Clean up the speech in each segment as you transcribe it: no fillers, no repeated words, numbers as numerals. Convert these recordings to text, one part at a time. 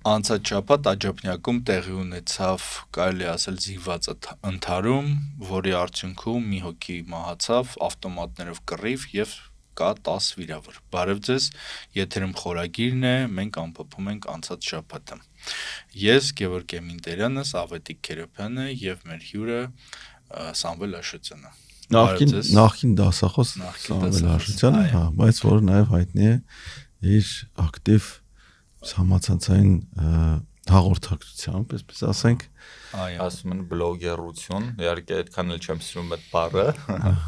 Անցած շաբաթ Աջափնյակում տեղի ունեցավ, կարելի է ասել, զինված ընդհարում, որի արդյունքում մի հոգի մահացավ, ավտոմատներով կռիվ և կա 10 վիրավոր։ Բարև ձեզ, եթերում խորագիրն է, մենք ամփոփում ենք անցած շաբաթը։ Ես Գևորգ Էմինտերյանս, Ավետիք Քերոբյանը և մեր հյուրը Սամվել Աշոտյանը։ Նախկին դասախոս Սամվել Աշոտյանը, բայց որ նաև հայտնի է իր ակտիվ համացանցային հաղորդակցությամբ, այսպես ասենք, ասում են բլոգերություն, իհարկե այդքան էլ չեմ սիրում այդ բառը,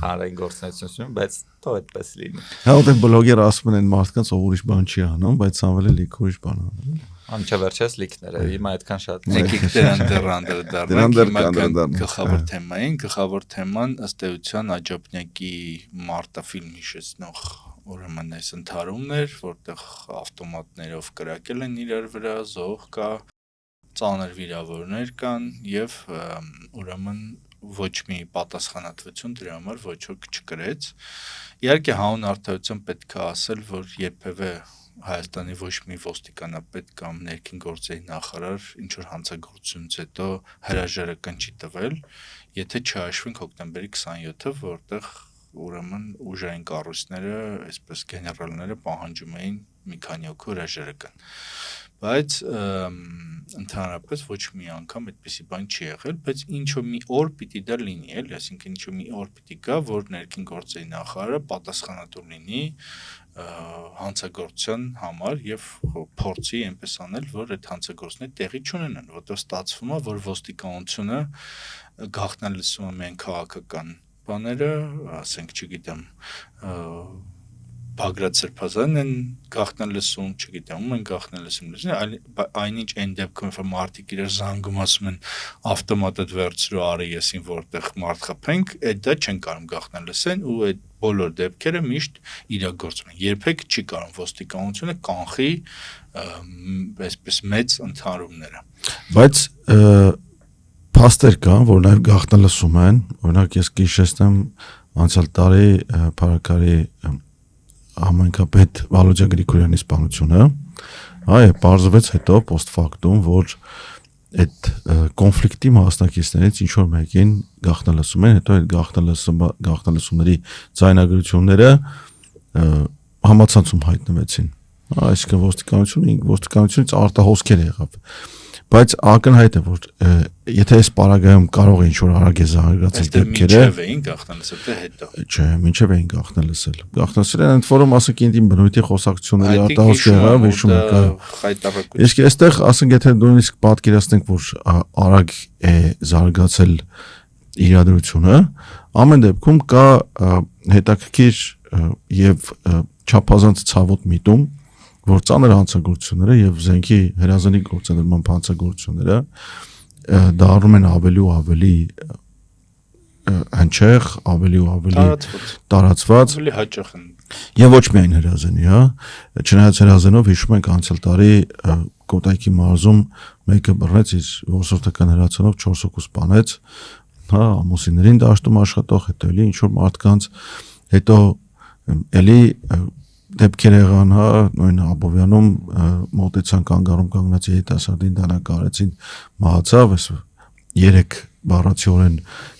հանրային գործունեություն, բայց թող այդպես լինի։ Հա, որտեղ բլոգեր ասում են մարդկանց ով ուրիշ բան չի անում, բայց Սամվելը լիք ուրիշ բան անում։ Անչավերջես լիքները, հիմա այդքան շատ։ Եկեք դրան գլխավոր թեմային, գլխավոր թեման ըստ էության Աջափնյակի մարտաֆիլմ հիշեցնող ուրեմն այս ընդհարումներ, որտեղ ավտոմատներով կրակել են իրար վրա, զոհ կա, ծանր վիրավորներ կան և ուրեմն ոչ մի պատասխանատվություն դրա համար ոչ ոք չկրեց։ Իհարկե հանուն արդարության պետք է ասել, որ երբևէ Հայաստանի ոչ մի ոստիկանապետ կամ ներքին գործերի նախարար ինչ որ հանցագործությունից հետո հրաժարական չի տվել, եթե չհաշվենք հոկտեմբերի 27-ը, որտեղ ուրեմն ուժային կառույցները, այսպես գեներալները պահանջում էին մի քանի հոգու հրաժարական։ Բայց ընդհանրապես ոչ մի անգամ այդպիսի բան չի եղել, բայց ինչ-որ մի օր պիտի դա լինի, էլի, այսինքն ինչ-որ մի օր պիտի գա, որ ներքին գործերի նախարարը պատասխանատու լինի հանցագործության համար և փորձի այնպես անել, որ այդ հանցագործները տեղի չունենան, որտեղ ստացվում է, որ ոստիկանությունը գաղտնալսում է միայն քաղաքական բաները, ասենք, չգիտեմ, Բագրատ Սրբազանն են գաղտնալսում, չգիտեմ, ում են գաղտնալսում, այնինչ այն դեպքում, որ մարդիկ իրար զանգում ասում են ավտոմատդ վերցրու արի եսին որտեղ մարդ խփենք, այդ դա չեն կարող գաղտնալսեն ու այդ բոլոր դեպքերը միշտ իրագործվում են։ Երբեք չի կարող ոստիկանությունը կանխի այսպես մեծ ընդհարումները։ Բայց փաստեր կան, որ նաև գաղտնալսում են, օրինակ ես կհիշեցնեմ անցյալ տարի Փարաքարի համայնքապետ Վալոդյա Գրիգորյանի սպանությունը, այ պարզվեց հետո post factum, որ այդ կոնֆլիկտի մասնակիցներից ինչ որ մեկին գաղտնալսում են, հետո այդ գաղտնալսումների ձայնագրությունները համացանցում հայտնվեցին։ Այսինքն ոստիկանությունից արտահոսքեր եղավ։ Բայց ակնհայտ է, որ եթե այս պարագայում կարող է ինչ-որ արագ է զարգացել դեպքերը, մինչև էին գաղտնալսել, թե հետո։ Չէ, մինչև էին գաղտնալսել։ Գաղտնալսել են ընդ որում, ասենք, ինտիմ բնույթի խոսակցությունների արտահոսք եղավ, հիշում եք, խայտառակություն։ Իսկ այստեղ, ասենք, եթե նույնիսկ պատկերացնենք, որ արագ է զարգացել իրադրությունը, ամեն դեպքում կա հետաքրքիր եւ չափազանց ցավոտ միտում, որ ծանր հանցագործությունները եւ զենքի հրազանի գործադրման հանցագործությունները դառնում են ավելի ու ավելի հնչեղ, ավելի ու ավելի տարածված, ավելի հաճախ են։ Եվ ոչ միայն հրազանի, հա, չնայած հրազանով հիշում ենք անցյալ տարի Կոտայքի մարզում մեկը բռնեց իր որսորդական հրացանով 4 հոգու սպանեց, հա, ամուսիններին դաշտում աշխատող, հետո էլի ինչ որ մարդկանց, հետո էլի դեպքեր եղան, հա, նույն Աբովյանում մոտեցան կանգառում կանգնած երիտասարդին դանակարեցին, մահացավ, այս 3 բառացիորեն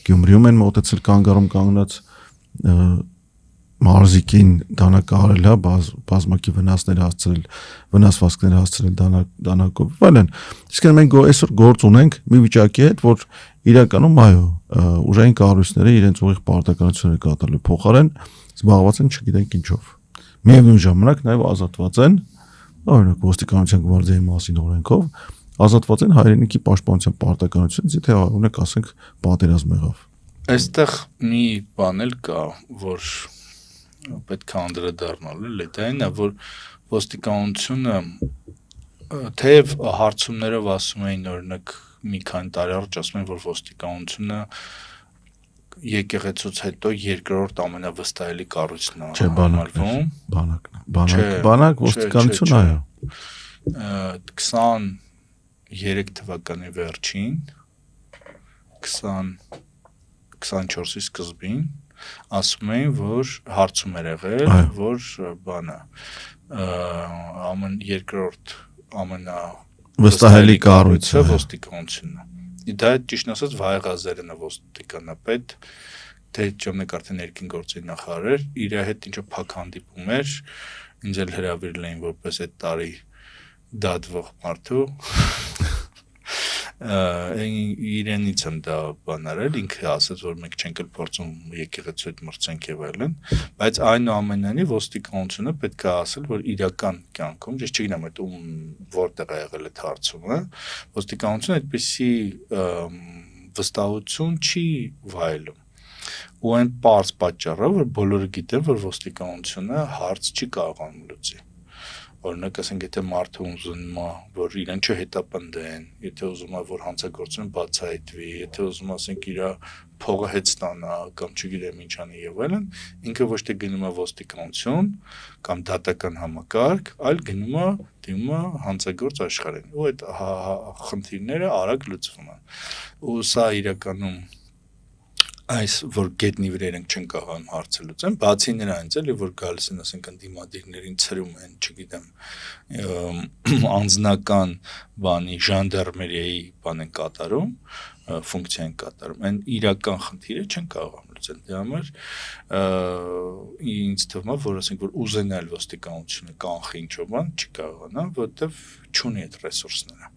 Գյումրիում են մոտեցել կանգառում կանգնած մարզիկին դանակարել, հա, բազմակի վնասներ հասցրել, վնասվածքներ հասցրել դանակով, այլն։ Իսկ մենք այսօր գործ ունենք մի վիճակի հետ, որ իրականում այո, ուժային կառույցները իրենց ուղիղ պարտականությունները կատարելու փոխարեն զբաղված են չգիտենք ինչով։ Միևնույն ժամանակ նաև ազատված են, օրինակ ոստիկանության գվարդիայի մասին օրենքով, ազատված են հայրենիքի պաշտպանության պարտականությունից, եթե օրինակ ասենք պատերազմ եղավ։ Այստեղ մի բան էլ կա, որ պետք է անդրադառնալ, դա այն է, որ ոստիկանությունը թեև հարցումներով ասում էին, օրինակ մի քանի տարի առաջ ասում են, որ ոստիկանությունը եկեղեցուց հետո երկրորդ ամենավստահելի կառույցն է համարվում։ Բանակ ոստիկանություն այո։ 23 թվականի վերջին, 24-ի սկզբին ասում էին, որ հարցում էր եղել, որ բանը երկրորդ վստահելի կառույցը ոստիկանությունն է։ Դա ճիշտ ասած Վահե Ղազարյանը ոստիկանապետ, Տեր-Ջոմնեք արդեն ներքին գործերի նախարար էր, իր հետ ինչը փակ հանդիպում էր, ինձ էլ հրավիրել էին որպես այդ տարի դատվող մարդու։ Իրենից եմ դա բան արել, ինքը ասաց, որ մենք չենք էլ փորձում եկեղեցու հետ մրցենք եւ այլն, բայց այնուամենայնիվ ոստիկանությունը պետք է ասել, որ իրական կյանքում, ես չգիտեմ այդ որտեղ է եղել այդ հարցումը, ոստիկանությունը այդպիսի վստահություն չի վայելում։ Ու այն պարզ պատճառով, որ բոլորը գիտեն, որ ոստիկանությունը հարց չի կարողանում լուծի։ Օրինակ ասենք, եթե մարդը ուզում է, որ իրեն չհետապնդեն, եթե ուզում է, որ հանցագործությունը բացահայտվի, եթե ուզում է, ասենք, իր փողը հետ ստանա կամ չգիտեմ ինչ անի եւ այլն, ինքը ոչ թե գնում է ոստիկանություն կամ դատական համակարգ, այլ գնում է դիմում է հանցագործ աշխարհին։ Ու այդ խնդիրները արագ լուծվում են։ Ու սա իրականում այս որ գետնի վրա իրենք չեն կարողանում հարցը լուծեն, բացի նրանից էլի որ գալիս են ասենք ընդդիմադիրներին ցրում են, չգիտեմ, անձնական բանի ժանդարմերիայի բան են կատարում, ֆունկցիա են կատարում, այն իրական խնդիրը չեն կարողանում լուծել։ Դրա համար ինձ թվում է, որ ասենք որ ուզենալ ոստիկանությունը կանխի ինչ-որ բան չի կարողանա, որովհետև չունի այդ ռեսուրսները։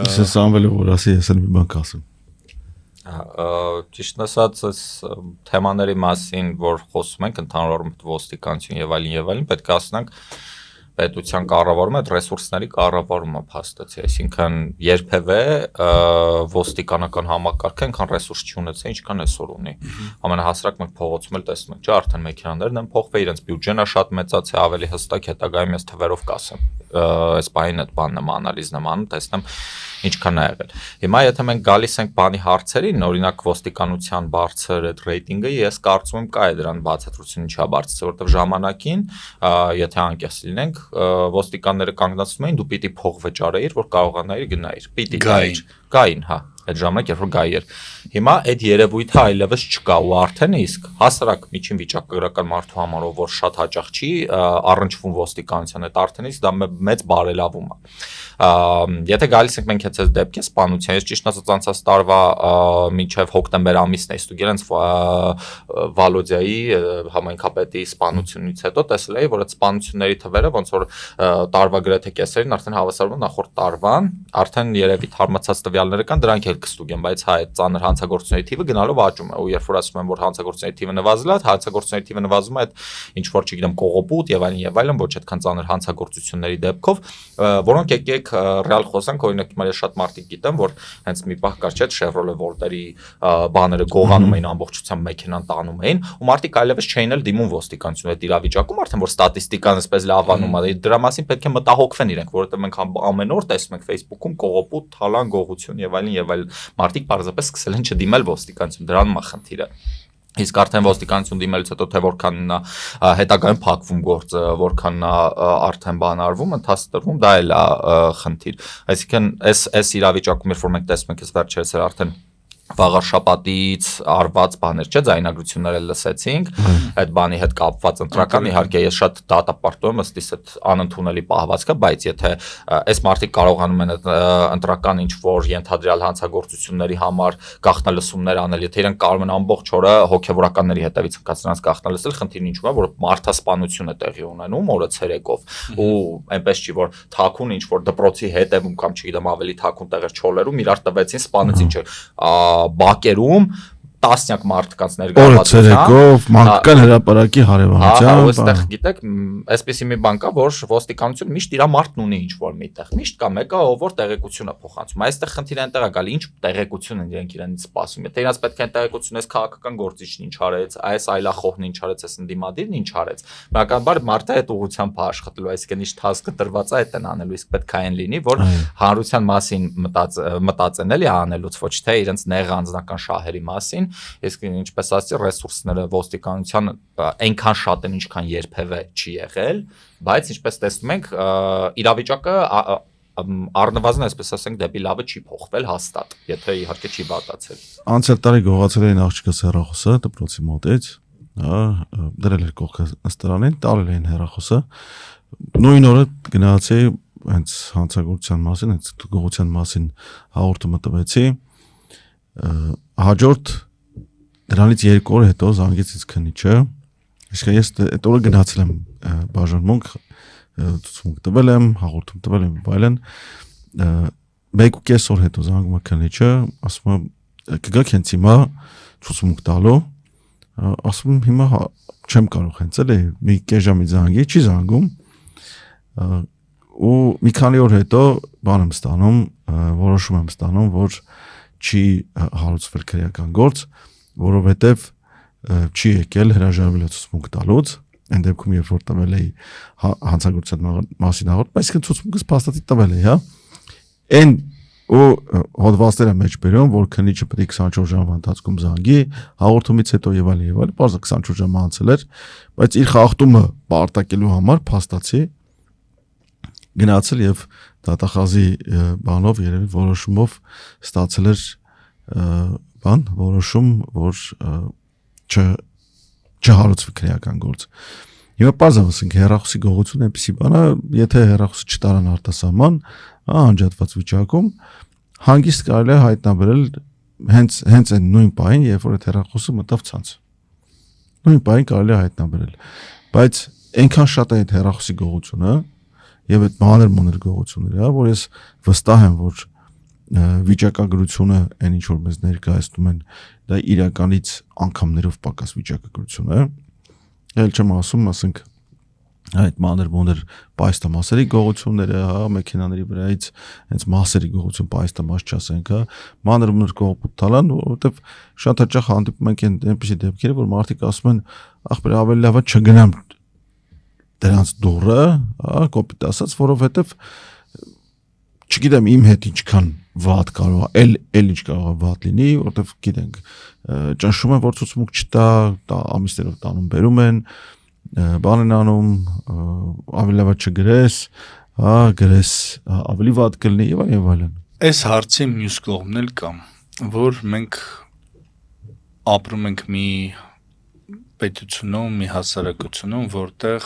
Իսկ Սամվելը որ ասի, ես էլ մի բան կասեմ։ Ճիշտ ասած, այս թեմաների մասին, որ խոսում ենք, ընդհանրորեն ոստիկանություն եւ այլն, պետք է ասենք պետության կառավարումը, այդ ռեսուրսների կառավարումը փաստացի, այսինքն երբևէ ոստիկանական համակարգը այնքան ռեսուրս չունեցել, ինչքան այսօր ունի։ Ամենահասարակ մենք փողոցում էլ տեսնում ենք, չէ՞, արդեն մեքենաներն են փոխվել, իրենց բյուջեն է շատ մեծացել, ավելի հստակ հետագայում ես թվերով կասեմ։ Այս բանին այդ բանն եմ անալիզն եմ անում, տեսնեմ ինչքան է եղել։ Հիմա եթե մենք գալիս ենք բանի հարցերին, օրինակ ոստիկանության բարձր այդ ռեյտինգը, ես կարծում եմ կա է դրան բացատրություն ինչա բարձր, որովհետև ժամանակին, եթե անկեղծ լինենք, ոստիկանները կանգնացնում էին, դու պիտի փող վճարեիր, որ կարողանայիր գնայիր։ Պիտի գային, հա, այդ ժամանակ երբ որ գայի էր։ Հիմա այդ երևույթը այլևս չկա ու արդեն իսկ հասարակ միջին վիճակագրական մարդու համար, որ շատ հաճախ չի առնչվում ոստիկանության հետ, արդեն իսկ դա մեծ բարելավում է։ Եթե գալիս ենք մենք այս դեպքի սպանության, ես ճիշտ ասած անցած տարվա մինչև հոկտեմբեր ամիսն էի ստուգել հենց Վալոդիայի համայնքապետի սպանությունից հետո տեսել էի, որ այդ սպանությունների թվերը ոնց որ տարվա գրեթե կեսերին արդեն հավասարվում նախորդ տարվան, արդեն երևի թարմացած տվյալները կան, դրանք էլ կստուգեմ, բայց հա այդ ծանր հանցագործությունների թիվը գնալով աճում է ու երբ որ ասում են որ հանցագործությունների թիվը նվազել է, հանցագործությունների թիվը նվազում է այդ ինչ որ չգիտեմ կողոպուտ եւ այլն, ոչ այդքան ծանր հանցագործությունների դեպքով, որոնք եկեք ռեալ խոսանք, օրինակ հիմա ես շատ մարդիկ գիտեմ, որ հենց մի պահ կար չէ Chevrolet Volt-երի բաները գողանում էին ամբողջությամբ մեքենան տանում էին ու մարդիկ այլևս չէին էլ դիմում ոստիկանություն այդ իրավիճակում արդեն որ ստատիստիկան այսպես լավանում է դրա մասին պետք է մտահոգվեն իրենք որովհետեւ մենք ամեն օր տեսնում ենք Facebook-ում կողոպուտ, թալան, գողություն եւ այլն մարդիկ պարզապես սկսել են չդիմել ոստիկանություն դրանում է խնդիրը իսկ արդեն ոստիկանություն դիմելուց հետո թե որքան նա հետագայում փակվում գործը, որքան նա արդեն բանարվում, ընթացքում դա էլ է խնդիր։ Այսինքն այս իրավիճակում երբ որ մենք տեսնում ենք այս վերջերս արդեն վաղարշապատից արված բաներ, չէ՞, ձայնագրություններ էլ լսեցինք, այդ բանի հետ կապված ընտրական իհարկե ես շատ դատապարտում եմ ըստ իս այդ անընդունելի պահվածքը, բայց եթե այս մարդիկ կարողանում են ընտրական ինչ որ ենթադրյալ հանցագործությունների համար գաղտնալսումներ անել, եթե իրենք կարող են ամբողջ օրը հոգեվորականների հետևից ընկած նրանց գաղտնալսել, խնդիրն ինչու՞մ է, որ մարդասպանություն է տեղի ունենում օրը ցերեկով ու այնպես չի որ թաքուն ինչ որ դպրոցի հետևում կամ չգիտեմ ավելի թաքուն տեղեր չոլերում իրար տվեցին սպանեցին չէ բակերում տասնյակ մարդկանց ներգրավվածությամբ մանկական հրապարակի հարևանությամբ այստեղ գիտեք այսպեսի մի բան կա որ ոստիկանությունը միշտ իր մարդն ունի ինչ որ միտեղ միշտ կա մեկը ով որ տեղեկություն է փոխանցում այստեղ խնդիրը այնտեղ է գալի ինչ տեղեկություն են իրենք իրենից սպասում եթե իրենց պետք է տեղեկություն այս քաղաքական գործիչն ինչ արեց այս այլախոհն ինչ արեց այս ընդդիմադիրն ինչ արեց բնականաբար մարդը այդ ուղղությամբ է աշխատելու այսինքն ինչ թասկը տրված է այդ են անելու իսկ պետք է այն լինի որ հանրության մասին մտածեն էլի անելուց ոչ թե իրենց նեղ անձնական շահերի մասին Իսկ ինչպես ասացի, ռեսուրսները ոստիկանության այնքան շատ են, ինչքան երբևէ չի եղել, բայց ինչպես տեսնում ենք, իրավիճակը առնվազն այսպես ասենք դեպի լավը չի փոխվել հաստատ, եթե իհարկե չի վատացել։ Անցյալ տարի գողացել էին աղջիկս հեռախոսը դպրոցի մոտից, դրել էր կողքը նստարանին, տալել էին հեռախոսը։ Նույն օրը գնացի հենց հանցագործության մասին, հենց գողության մասին հաղորդումը տվեցի, հաջորդ դրանից 2 օր հետո զանգեց ինձ քննիչը, իսկ ես այդ օրը գնացել եմ բաժանմունք, ցուցմունք տվել եմ, հաղորդում տվել եմ, այլն 1.5 օր հետո զանգում է քննիչը, ասում է կգաք հենց հիմա ցուցմունք տալու, ասում եմ հիմա չեմ կարող հենց էլի մի կես ժամի զանգի, չի զանգում, ու մի քանի օր հետո բան եմ ստանում, որոշում եմ ստանում, որ չի հարուցվել քրեական գործ, որովհետև չի եկել հրաժարվել է ցուցմունք տալուց, այն դեպքում երբ որ տվել էի հանցագործության մասին հաղորդում, այսինքն ցուցմունքս փաստացի տվել էի, հա։ Այն ու հոդվածները մեջ բերում, որ քննիչը պետք է 24 ժամվա ընթացքում զանգի, հաղորդումից հետո եւ այլն, բարձր 24 ժամ անցել էր, բայց իր խախտումը պարտակելու համար փաստացի գնացել եւ դատախազի բանով երևի որոշումով ստացել էր որոշում, որ չհարուցվի քրեական գործ։ Հիմա պարզավ ասենք հեռախոսի գողություն այնպեսի բան է, եթե հեռախոսը չտարան արտասահման, անջատված վիճակում, հանգիստ կարելի է հայտնաբերել հենց այն նույն պահին, երբ որ այդ հեռախոսը մտավ ցանց։ Նույն պահին կարելի է հայտնաբերել, բայց այնքան շատ է այդ հեռախոսի գողությունը եւ այդ մանր գողությունները, որ ես վստահ եմ, որ վիճակագրությունը այն ինչ որ մեզ ներկայացնում են, դա իրականից անգամներով պակաս վիճակագրություն է։ Էլ չեմ ասում, ասենք այդ մանր պայստամասերի գողությունները, հա, մեքենաների վրայից հենց մասերի գողություն պայստամաս չասենք, հա, մանր գողոպուտ տալան, որովհետև շատ հաճախ հանդիպում ենք այնպիսի դեպքեր, որ մարդիկ ասում են, ախպեր ավելի լավ է չգնամ դրանց դուռը, հա, կոպիտ ասած, որովհետև չգիտեմ իմ հետ ինչքան վատ կարող է, էլ ինչ կարող է վատ լինի, որովհետև գիտենք, ճնշում են, որ ցուցմունք չտա, ամիսներով տանում բերում են, բան են անում, ավելի լավ չգրես, հա, գրես ավելի վատ կլինի եւ այլն։ Այս հարցի մյուս կողմն էլ կա, որ մենք ապրում ենք մի պետությունում, մի հասարակությունում, որտեղ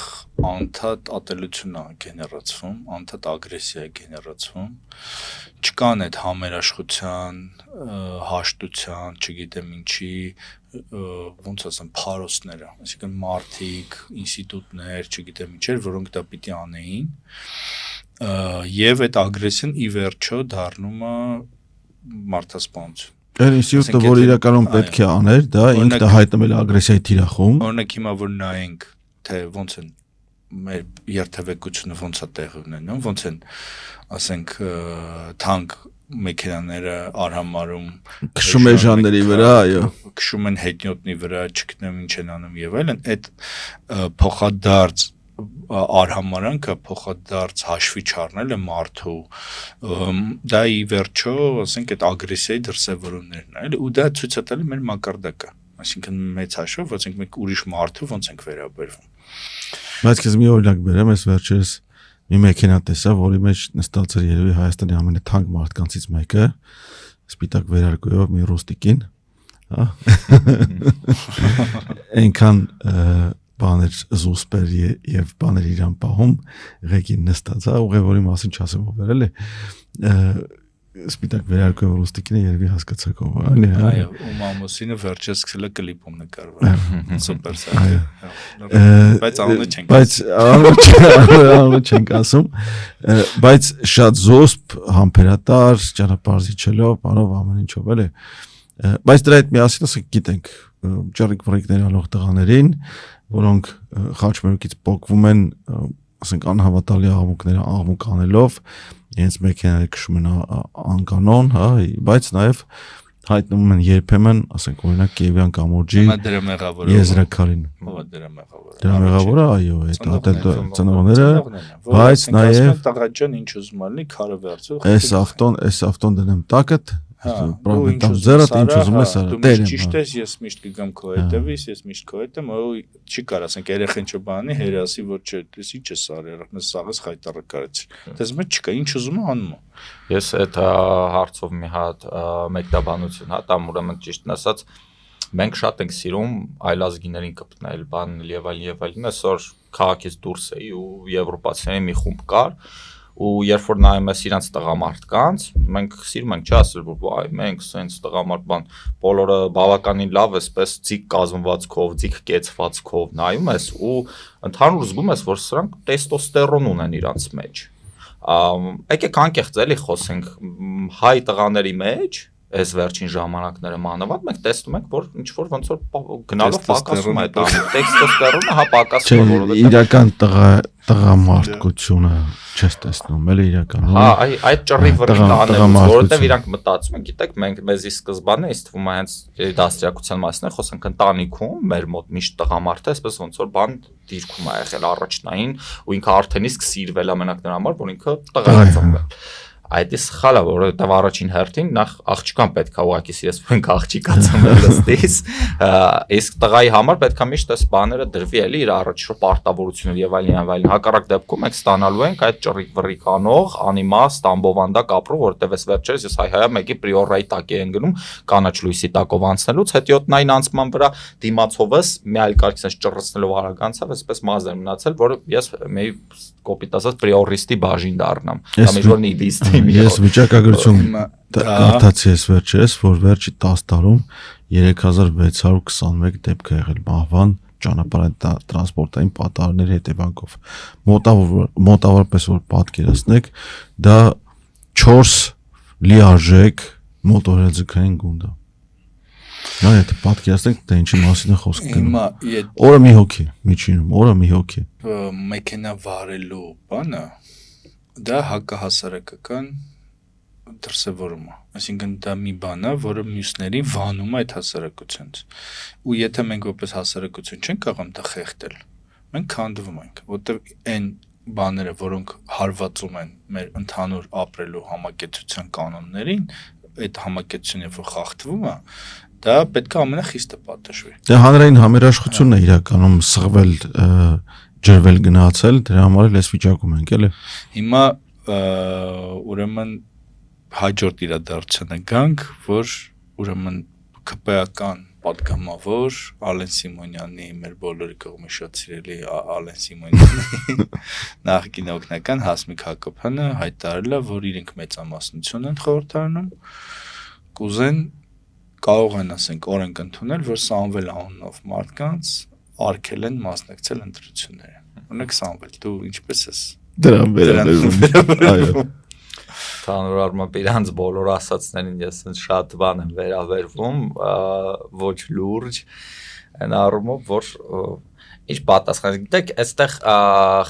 անդադ ատելություն է գեներացվում, անդադ ագրեսիա է գեներացվում, չկան այդ համերաշխության, հաշտության, չգիտեմ ինչի, ոնց ասեմ, փարոսները, այսինքն մարդիկ, ինստիտուտներ, չգիտեմ ինչեր, որոնք դա պիտի անեին, եւ այդ ագրեսիան ի վերջո դառնում է մարդասպանություն։ Այն ինստիտուտը, որ իրականում պետք է աներ, դա ինքը հայտնվել է ագրեսիայի թիրախում։ Օրինակ հիմա որ նայենք, թե ոնց են մեր երթևեկությունը ոնց է տեղ ունենում, ոնց են, ասենք, թանկ մեքենաները արհամարում, քշում են ժանների վրա, այո, քշում են հետնյոտնի վրա, չգիտեմ ինչ են անում եւ այլն, այդ փոխադարձ արհամարանքը փոխադարձ հաշվի չառնելը մարդու դա ի վերջո, ասենք, այդ ագրեսիայի դրսևորումներն է, ու դա ցույց է տալի մեր մակարդակը, այսինքն մեծ հաշվով, ասենք, մենք ուրիշ մարդու ոնց ենք վերաբերվում։ Բայց քեզ մի օրինակ բերեմ, ես վերջերս մի մեքենա տեսա, որի մեջ նստած էր երևի Հայաստանի ամենաթանկ մարդկանցից մեկը, սպիտակ վերարկուով մի ռուստիկին, հա։ Այնքան բաներ զուսպեր եւ բաներ իրան պահում, ղեկին նստած, հա, ուղևորի մասին չասեմ ով էր, սպիտակ վերարկուով ռուստիկինը երևի հասկացաք ով է, էլի, հա։ Այո, ու մամուսինը վերջերս սկսել է կլիպում նկարվել։ Սուպեր սա։ Բայց անունը չենք։ Բայց անունը չենք ասում, բայց շատ զոսպ, համբերատար, ճանապարհիչելով, բանով ամեն ինչով էլի։ Բայց դրա հետ միասին ասենք գիտենք ճառիկ վրիկներ ալող տղաներին, որոնք խաչմերուկից պոկվում են, ասենք անհավատալի աղմուկները աղմուկ անելով, իրենց մեքենաները քշում են անկանոն, հա, բայց նաև հայտնվում են երբեմն, ասենք օրինակ Կիևյան կամուրջի եզրակալին։ Դրա մեղավորը, այո, այդ ծնողները, բայց նաև տղաճան ինչ ուզում ալնի քարը վերցու։ Այս ավտոն դնեմ տակդ, Դու ինչ ուզում ես, ճիշտ ես, ես միշտ կգամ քո հետևից, ես միշտ քո հետեմ, ու չի կար, ասենք, երեխեն չբանի, հերասի, որ չէ, դες ինչ ես արել, ես սաղս խայտարը կարեցի։ Դες մեջ չկա, ինչ ուզում է անում։ Ես այդ հարցով մի հատ մեկնաբանություն հատամ, ուրեմն ճիշտն ասած, մենք շատ ենք սիրում այլազգիներին կպտնել, բանել եւ այլն, այսօր քաղաքից դուրս էի ու եվրոպացիների մի խումբ կար, ու երբ որ նայում ես իրանց տղամարդկանց, մենք սիրում ենք ասել, որ վայ, մենք սենց տղամարդ բան, բոլորը բավականին լավ էսպես ձիգ կազմվածքով, ձիգ կեցվածքով նայում ես ու ընդհանուր զգում ես, որ սրանք տեստոստերոն ունեն իրանց մեջ։ Եկեք անկեղծ էլի խոսենք հայ տղաների մեջ այս վերջին ժամանակները մանավանդ մենք տեսնում ենք որ ինչ որ ոնց որ գնալով պակասում է դա տեստոստերոնը հա պակասում է որովհետեւ իրական տղամարդկությունը չես տեսնում էլի իրականում հա այդ ճռի վրի տաներից որովհետեւ իրանք մտածում են գիտեք մենք մեզի սկզբանե ինձ թվում է հենց դաստրյակության մասին է խոսենք ընտանիքում մեր մոտ միշտ տղամարդը այսպես ոնց որ բան դիրքում է եղել առաջնային ու ինքը արդեն իսկ սիրվել է մենակ նրա համար որ ինքը տղա է ծնվել Այդ է սխալ է, որովհետև առաջին հերթին նախ աղջկան պետք է ուղղակի սիրես, որ ինքը աղջիկա ծնվել ըստիս, իսկ տղայի համար պետք է միշտ այս բաները դրվի էլի իր առաջ պարտավորություններ եւ այլն, հակառակ դեպքում մենք ստանալու ենք այդ ճռիկ վռիկ անող, անիմաստ, ամբովանդակ ապրող, որովհետև այս վերջերս ես հայ-հայա մեկի պրիորայի տակ են գնում կանաչ լույսի տակով անցնելուց, հետո 7-9 անցման վրա դիմացովս մի այլ կարգից ճռռցնելով արագանցավ, այսպես մազեր մնացել, որ ես մի կոպիտ ասած պրիորիստի բաժին դառնամ, կամ ինչ-որ նիդիստի Ես վիճակագրություն կարդացի ես վերջերս, որ վերջի 10 տարում 3621 դեպք է եղել մահվան ճանապարհային տրանսպորտային պատահարների հետևանքով։ Մոտավորապես որ պատկերացնեք, դա 4 լիարժեք մոտորաձգային գունդ է։ Նա եթե պատկերացնենք, դա ինչի մասին է խոսքը գնում։ Օրը մի հոգի, միջինում, օրը մի հոգի։ Մեքենա վարելու բանը դա հակահասարակական դրսևորում է, այսինքն դա մի բան է, որը մյուսներին վանում է այդ հասարակությունից։ Ու եթե մենք որպես հասարակություն չենք կարող դա խեղդել, մենք քանդվում ենք, որտեղ այն բաները, որոնք հարվածում են մեր ընդհանուր ապրելու համակեցության կանոններին, այդ համակեցությունը որ խախտվում է, դա պետք է ամենախիստը պատժվի։ Դա հանրային համերաշխությունն է իրականում սղվել ջրվել գնացել, դրա համար էլ էս վիճակում ենք, էլի։ Հիմա ուրեմն հաջորդ իրադարձությանը գանք, որ ուրեմն ԿՊ-ական պատգամավոր Ալեն Սիմոնյանի մեր բոլորի կողմից շատ սիրելի Ալեն Սիմոնյանի նախկին օգնական Հասմիկ Հակոբյանը հայտարարել է, որ իրենք մեծամասնություն են խորհրդարանում, կուզեն կարող են ասենք օրենք ընդունել, որ Սամվել անունով մարդկանց արգել են մասնակցել ընտրությունները։ Օրինակ Սամվել, դու ինչպես ես դրան վերաբերվում։ Ընդհանուր առմամբ իրանց բոլոր ասածներին ես շատ բան եմ վերաբերվում, ոչ լուրջ, այն առումով, որ ինչ պատասխան, գիտեք, այստեղ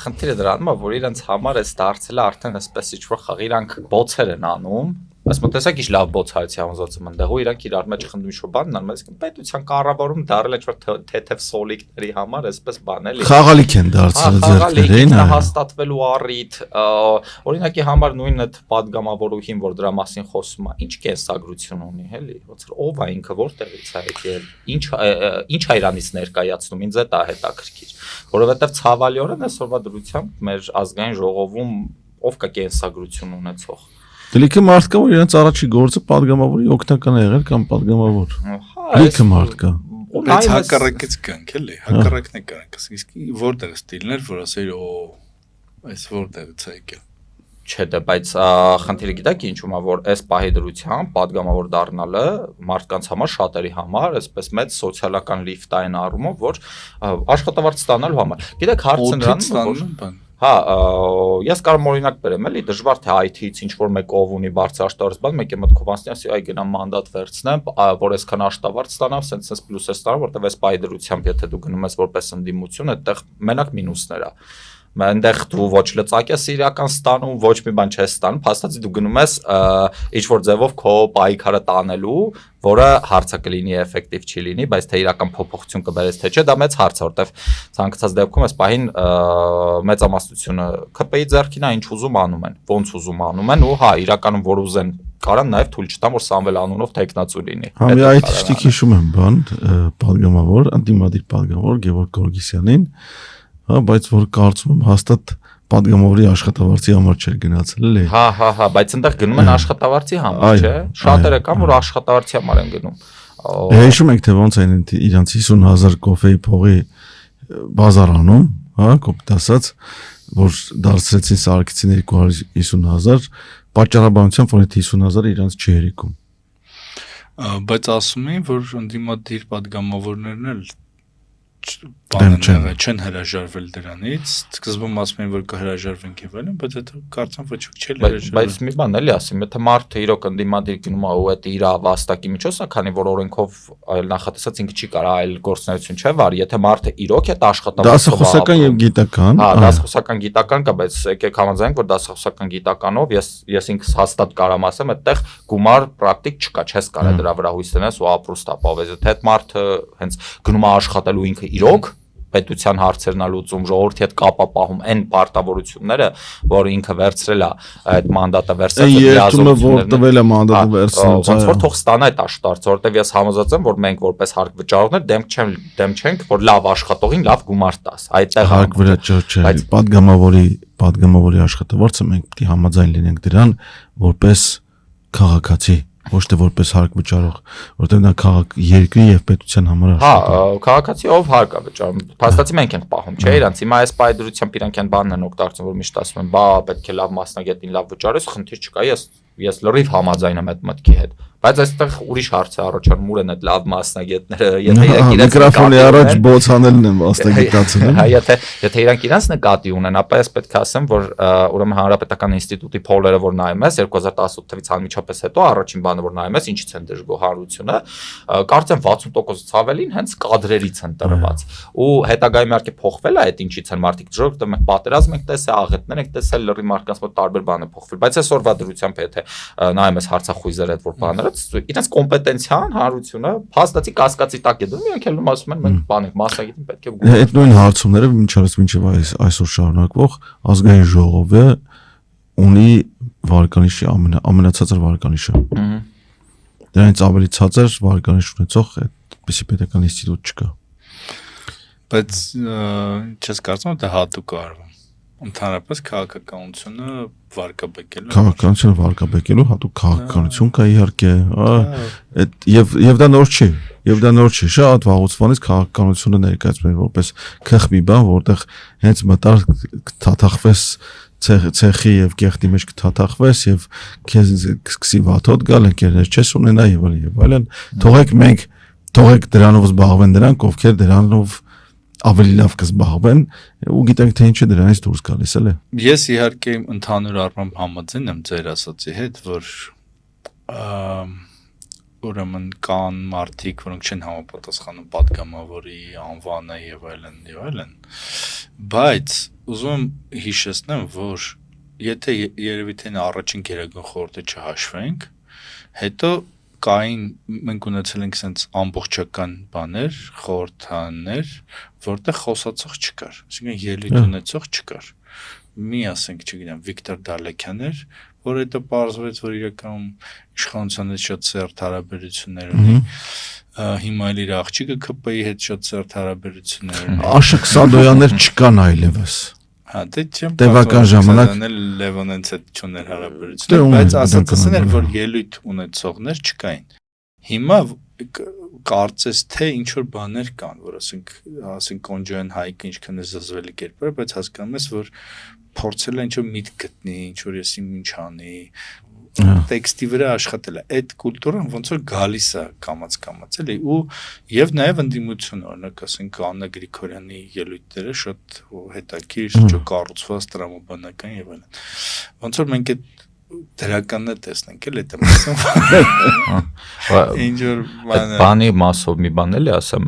խնդիրը դրանում է, որ իրանց համար էս դարձել է արդեն այսպես ինչ-որ խաղ, իրանք բոցեր են անում, ասում եմ, տեսակ ինչ լավ բոցարից համոզացում ընդեղ ու իրանք իրար մեջ խնդում ինչ-որ բան անում, այսինքն պետության կառավարում դարել ինչ-որ թեթև սոլիկների համար այսպես բան էլի։ Խաղալիք են դարձել ձեռքերին, հաստատվելու առիթ, օրինակի համար նույն այդ падգամավորուհին, որ դրա մասին խոսում է, ինչ կենսագրություն ունի, էլի, ոնց որ ով է ինքը, որտեղից է եկել, ինչ է իրանից ներկայացնում, ինձ դա հետաքրքիր, որովհետև ցավալիորեն այսօրվա դրությամբ մեր ազգային ժողովում ով կա կենսագրություն ունեցող Լիքը մարդ կա, որ իրենց առաջի գործը падգամավորի օգնական է եղել կամ падգամավոր։ Լիքը մարդ կա։ Բայց հակառակից կանք էլի, հակառակն է կանք, իսկ որտեղ ստիլներ, որ ասեի, այս որտեղից է եկել։ Չէ, դե բայց խնդիրը գիտեք ինչու՞մ է, որ այս պահի դրությամբ падգամավոր դառնալը մարդկանց համար շատերի համար այսպես մեծ սոցիալական լիֆտ այն առումով, որ աշխատավարձ ստանալու համար։ Գիտեք հարցը նրանում որ Հա, ես կարող օրինակ բերեմ, էլի դժվար թե IT-ից ինչ որ մեկ ով ունի բարձր աշտարարած բան, մեկը մտքով անցնի, ասի, այ գնամ մանդատ վերցնեմ, որ այսքան աշտավարձ ստանամ, սենց պլյուս է ստանամ, որտեվ այս պահի դրությամբ եթե դու գնում ես որպես ընդդիմություն, այդտեղ մենակ մինուսներ է։ Այնտեղ դու ոչ լծակ ես իրական ստանում, ոչ մի բան չես ստանում, փաստացի դու գնում ես ինչ որ ձևով քո պայքարը տանելու, որը հարցը կլինի էֆեկտիվ չի լինի, բայց թե իրական փոփոխություն կբերես թե չէ, դա մեծ հարց է, որտեվ ցանկացած դեպքում այս պահին մեծամասնությունը ԿՊ-ի ձեռքին է, ինչ ուզում անում են, ոնց ուզում անում են ու հա, իրականում որ ուզեն կարան նաև թույլ չտան, որ Սամվել անունով տեխնացու լինի։ Հա, մի այդ ճիշտ հիշում եմ բան, падգամավոր, անդիմադիր падգամավոր Գևորգ Գորգիսյանին Հա, բայց որ կարծում եմ հաստատ падգամավորի աշխատավարձի համար չէր գնացել, էլի։ Հա, բայց այնտեղ գնում են աշխատավարձի համար, չէ՞։ Շատերը կան, որ աշխատավարձի համար են գնում։ Հիշում եք թե ոնց են իրանց 50000 կոֆեի փողի բազարանում, հա, կոպիտ ասած, որ դարձրեցին Սարգսին 250,000, պատճառաբանությամբ որ այդ 50,000-ը իրանց չի հերիքում։ Բայց ասում էին, որ ընդդիմադիր падգամավորներն էլ չեն հրաժարվել դրանից, սկզբում ասում էին, որ կհրաժարվենք եւ այլն, բայց հետո կարծեմ ոչ ոք չի հրաժարվել։ Բայց մի բան էլի ասեմ, եթե մարդը իրոք ընդդիմադիր գնում է ու այդ իր վաստակի միջոցն է, քանի որ օրենքով նախատեսած ինքը չի կարող այլ գործունեություն չէ վարի, եթե մարդը իրոք է դասախոսական եւ գիտական, հա, դասախոսական գիտական կա, բայց եկեք համաձայնենք, որ դասախոսական գիտականով ես ինքս հաստատ կարամ ասեմ, այդտեղ գումար պրակտիկ չկա, չես կարող դրա վրա հույս դնես ու ապրուստ ապավես, եթե այդ մարդը հենց գնում է աշխատելու ինքը իրոք պետության հարցերն ալուծում ժողովրդի հետ կապա պահում այն պարտավորությունները, որ ինքը վերցրել է այդ մանդատը վերցրել է որ տվել է մանդատը վերցնել, ոնց որ թող ստանա այդ աշտարցը, որտեվ ես համոզված եմ, որ մենք որպես հարկ վճարողներ դեմ չենք, որ լավ աշխատողին լավ գումար տաս։ Այդտեղ հարկ վրա չէ, падգամավորի աշխատավարձը մենք պետք է համաձայն լինենք դրան որպես քաղաքացի, ոչ թե որպես հարկ վճարող, որտեղ նա երկրի եւ պետության համար աշխատում։ Հա, քաղաքացի ով հարկ է վճարում։ Փաստացի մենք ենք պահում, չէ՞, իրանց հիմա այս պայդրությամբ իրանք են բանն են օգտագործում, որ միշտ ասում են, բա պետք է լավ մասնագետին լավ վճարես, խնդիր չկա, ես լրիվ համաձայն եմ այդ մտքի հետ։ Բայց այստեղ ուրիշ հարց է առաջանում, ուր են այդ լավ մասնագետները, եթե իրանք իրենց միկրոֆոնի առաջ բոցանելն են մասնագիտացել։ Հա, եթե իրանք իրենց նկատի ունեն, ապա ես պետք է ասեմ, որ ուրեմն Հանրապետական ինստիտուտի փոլերը, որ նայում ես 2018 թվականից անմիջապես հետո առաջին բանը որ նայում ես, ինչից են դժգոհարությունը, կարծեմ 60%-ից ավելին հենց կադրերից են տրված։ Ու հետագայում իհարկե փոխվել է այդ ինչից են մարդիկ դժգոհ, մենք պատերազմ ենք տեսել, աղետներ ենք տեսել, լրի մարդկանց մոտ տարբեր բան է փոխվել, բայց այսօրվա դրությամբ եթե նայում ես հարցախույզեր այդ որ բաները իրենց կոմպետենցիան, հանրությունը փաստացի կասկածի տակ է դնում, իրենք էլ ասում են մենք բան ենք, մասնագետին պետք է գումար։ Այդ նույն հարցումները մինչև այսօր շարունակվող ազգային ժողովը ունի վարկանիշի ամենացածր վարկանիշը։ Դրանից ավելի ցածր վարկանիշ ունեցող այդպիսի պետական ինստիտուտ չկա։ Բայց չես կարծում դա հատուկ է արվում։ Ընդհանրապես քաղաքականությունը վարկաբեկելու հատուկ քաղաքականություն կա իհարկե, եւ դա նոր չի, շատ վաղուց քաղաքականությունը ներկայացնում է որպես քխ մի բան, որտեղ հենց մտար թաթախվես ցեխի եւ կեղտի մեջ կթաթախվես եւ քեզ սկսի վաթոտ գալ, ընկերներ չես ունենա եւ այլն, թողեք դրանով զբաղվեն դրանք, ովքեր դրանով ավելի լավ կզբաղվեն ու գիտենք թե ինչը դրանից դուրս գալիս է։ Ես իհարկե ընդհանուր առմամբ համաձայն եմ ձեր ասացի հետ, որ ուրեմն կան մարդիկ, որոնք չեն համապատասխանում падգամավորի անվանը եւ այլն, բայց ուզում եմ հիշեցնեմ, որ եթե երևի թե առաջին գերագույն խորհուրդը չհաշվենք, հետո կային մենք ունեցել ենք sense ամբողջական բաներ, խորհրդաններ, որտեղ խոսացող չկար, այսինքն ելույթ ունեցող չկար։ Մի ասենք, չգիտեմ, Վիկտոր Դալեքյանն էր, որ հետո պարզվեց, որ իրականում իշխանության հետ շատ սերտ հարաբերություններ ունի, հիմա էլ իր աղջիկը ԿՊ-ի հետ շատ սերտ հարաբերություններ ունի։ Աշոկ Սադոյաններ չկան այլևս։ Հա, դե չեմ տևական ժամանակ Լևոնենց հետ չուներ հարաբերություններ, բայց ասացին էր, որ ելույթ ունեցողներ չկային։ Հիմա կարծես թե ինչ որ բաներ կան, որ ասենք Կոնջոյան Հայկը ինչքան է զզվելի կերպար, բայց հասկանում ես, որ փորձել է ինչ որ միտք գտնի, ինչ որ եսի ինչ անի, տեքստի վրա աշխատել է։ Այդ կուլտուրան ոնց որ գալիս է կամաց էլի ու եւ նաեւ ընդդիմություն օրինակ ասենք Աննա Գրիգորյանի ելույթները շատ հետաքրքիր, շատ կառուցված տրամաբանական եւ այլն։ Ոնց որ մենք այդ դրականն տեսնենք էլ այդ մասում։ Ինչ որ բանի մասով մի բան էլի ասեմ,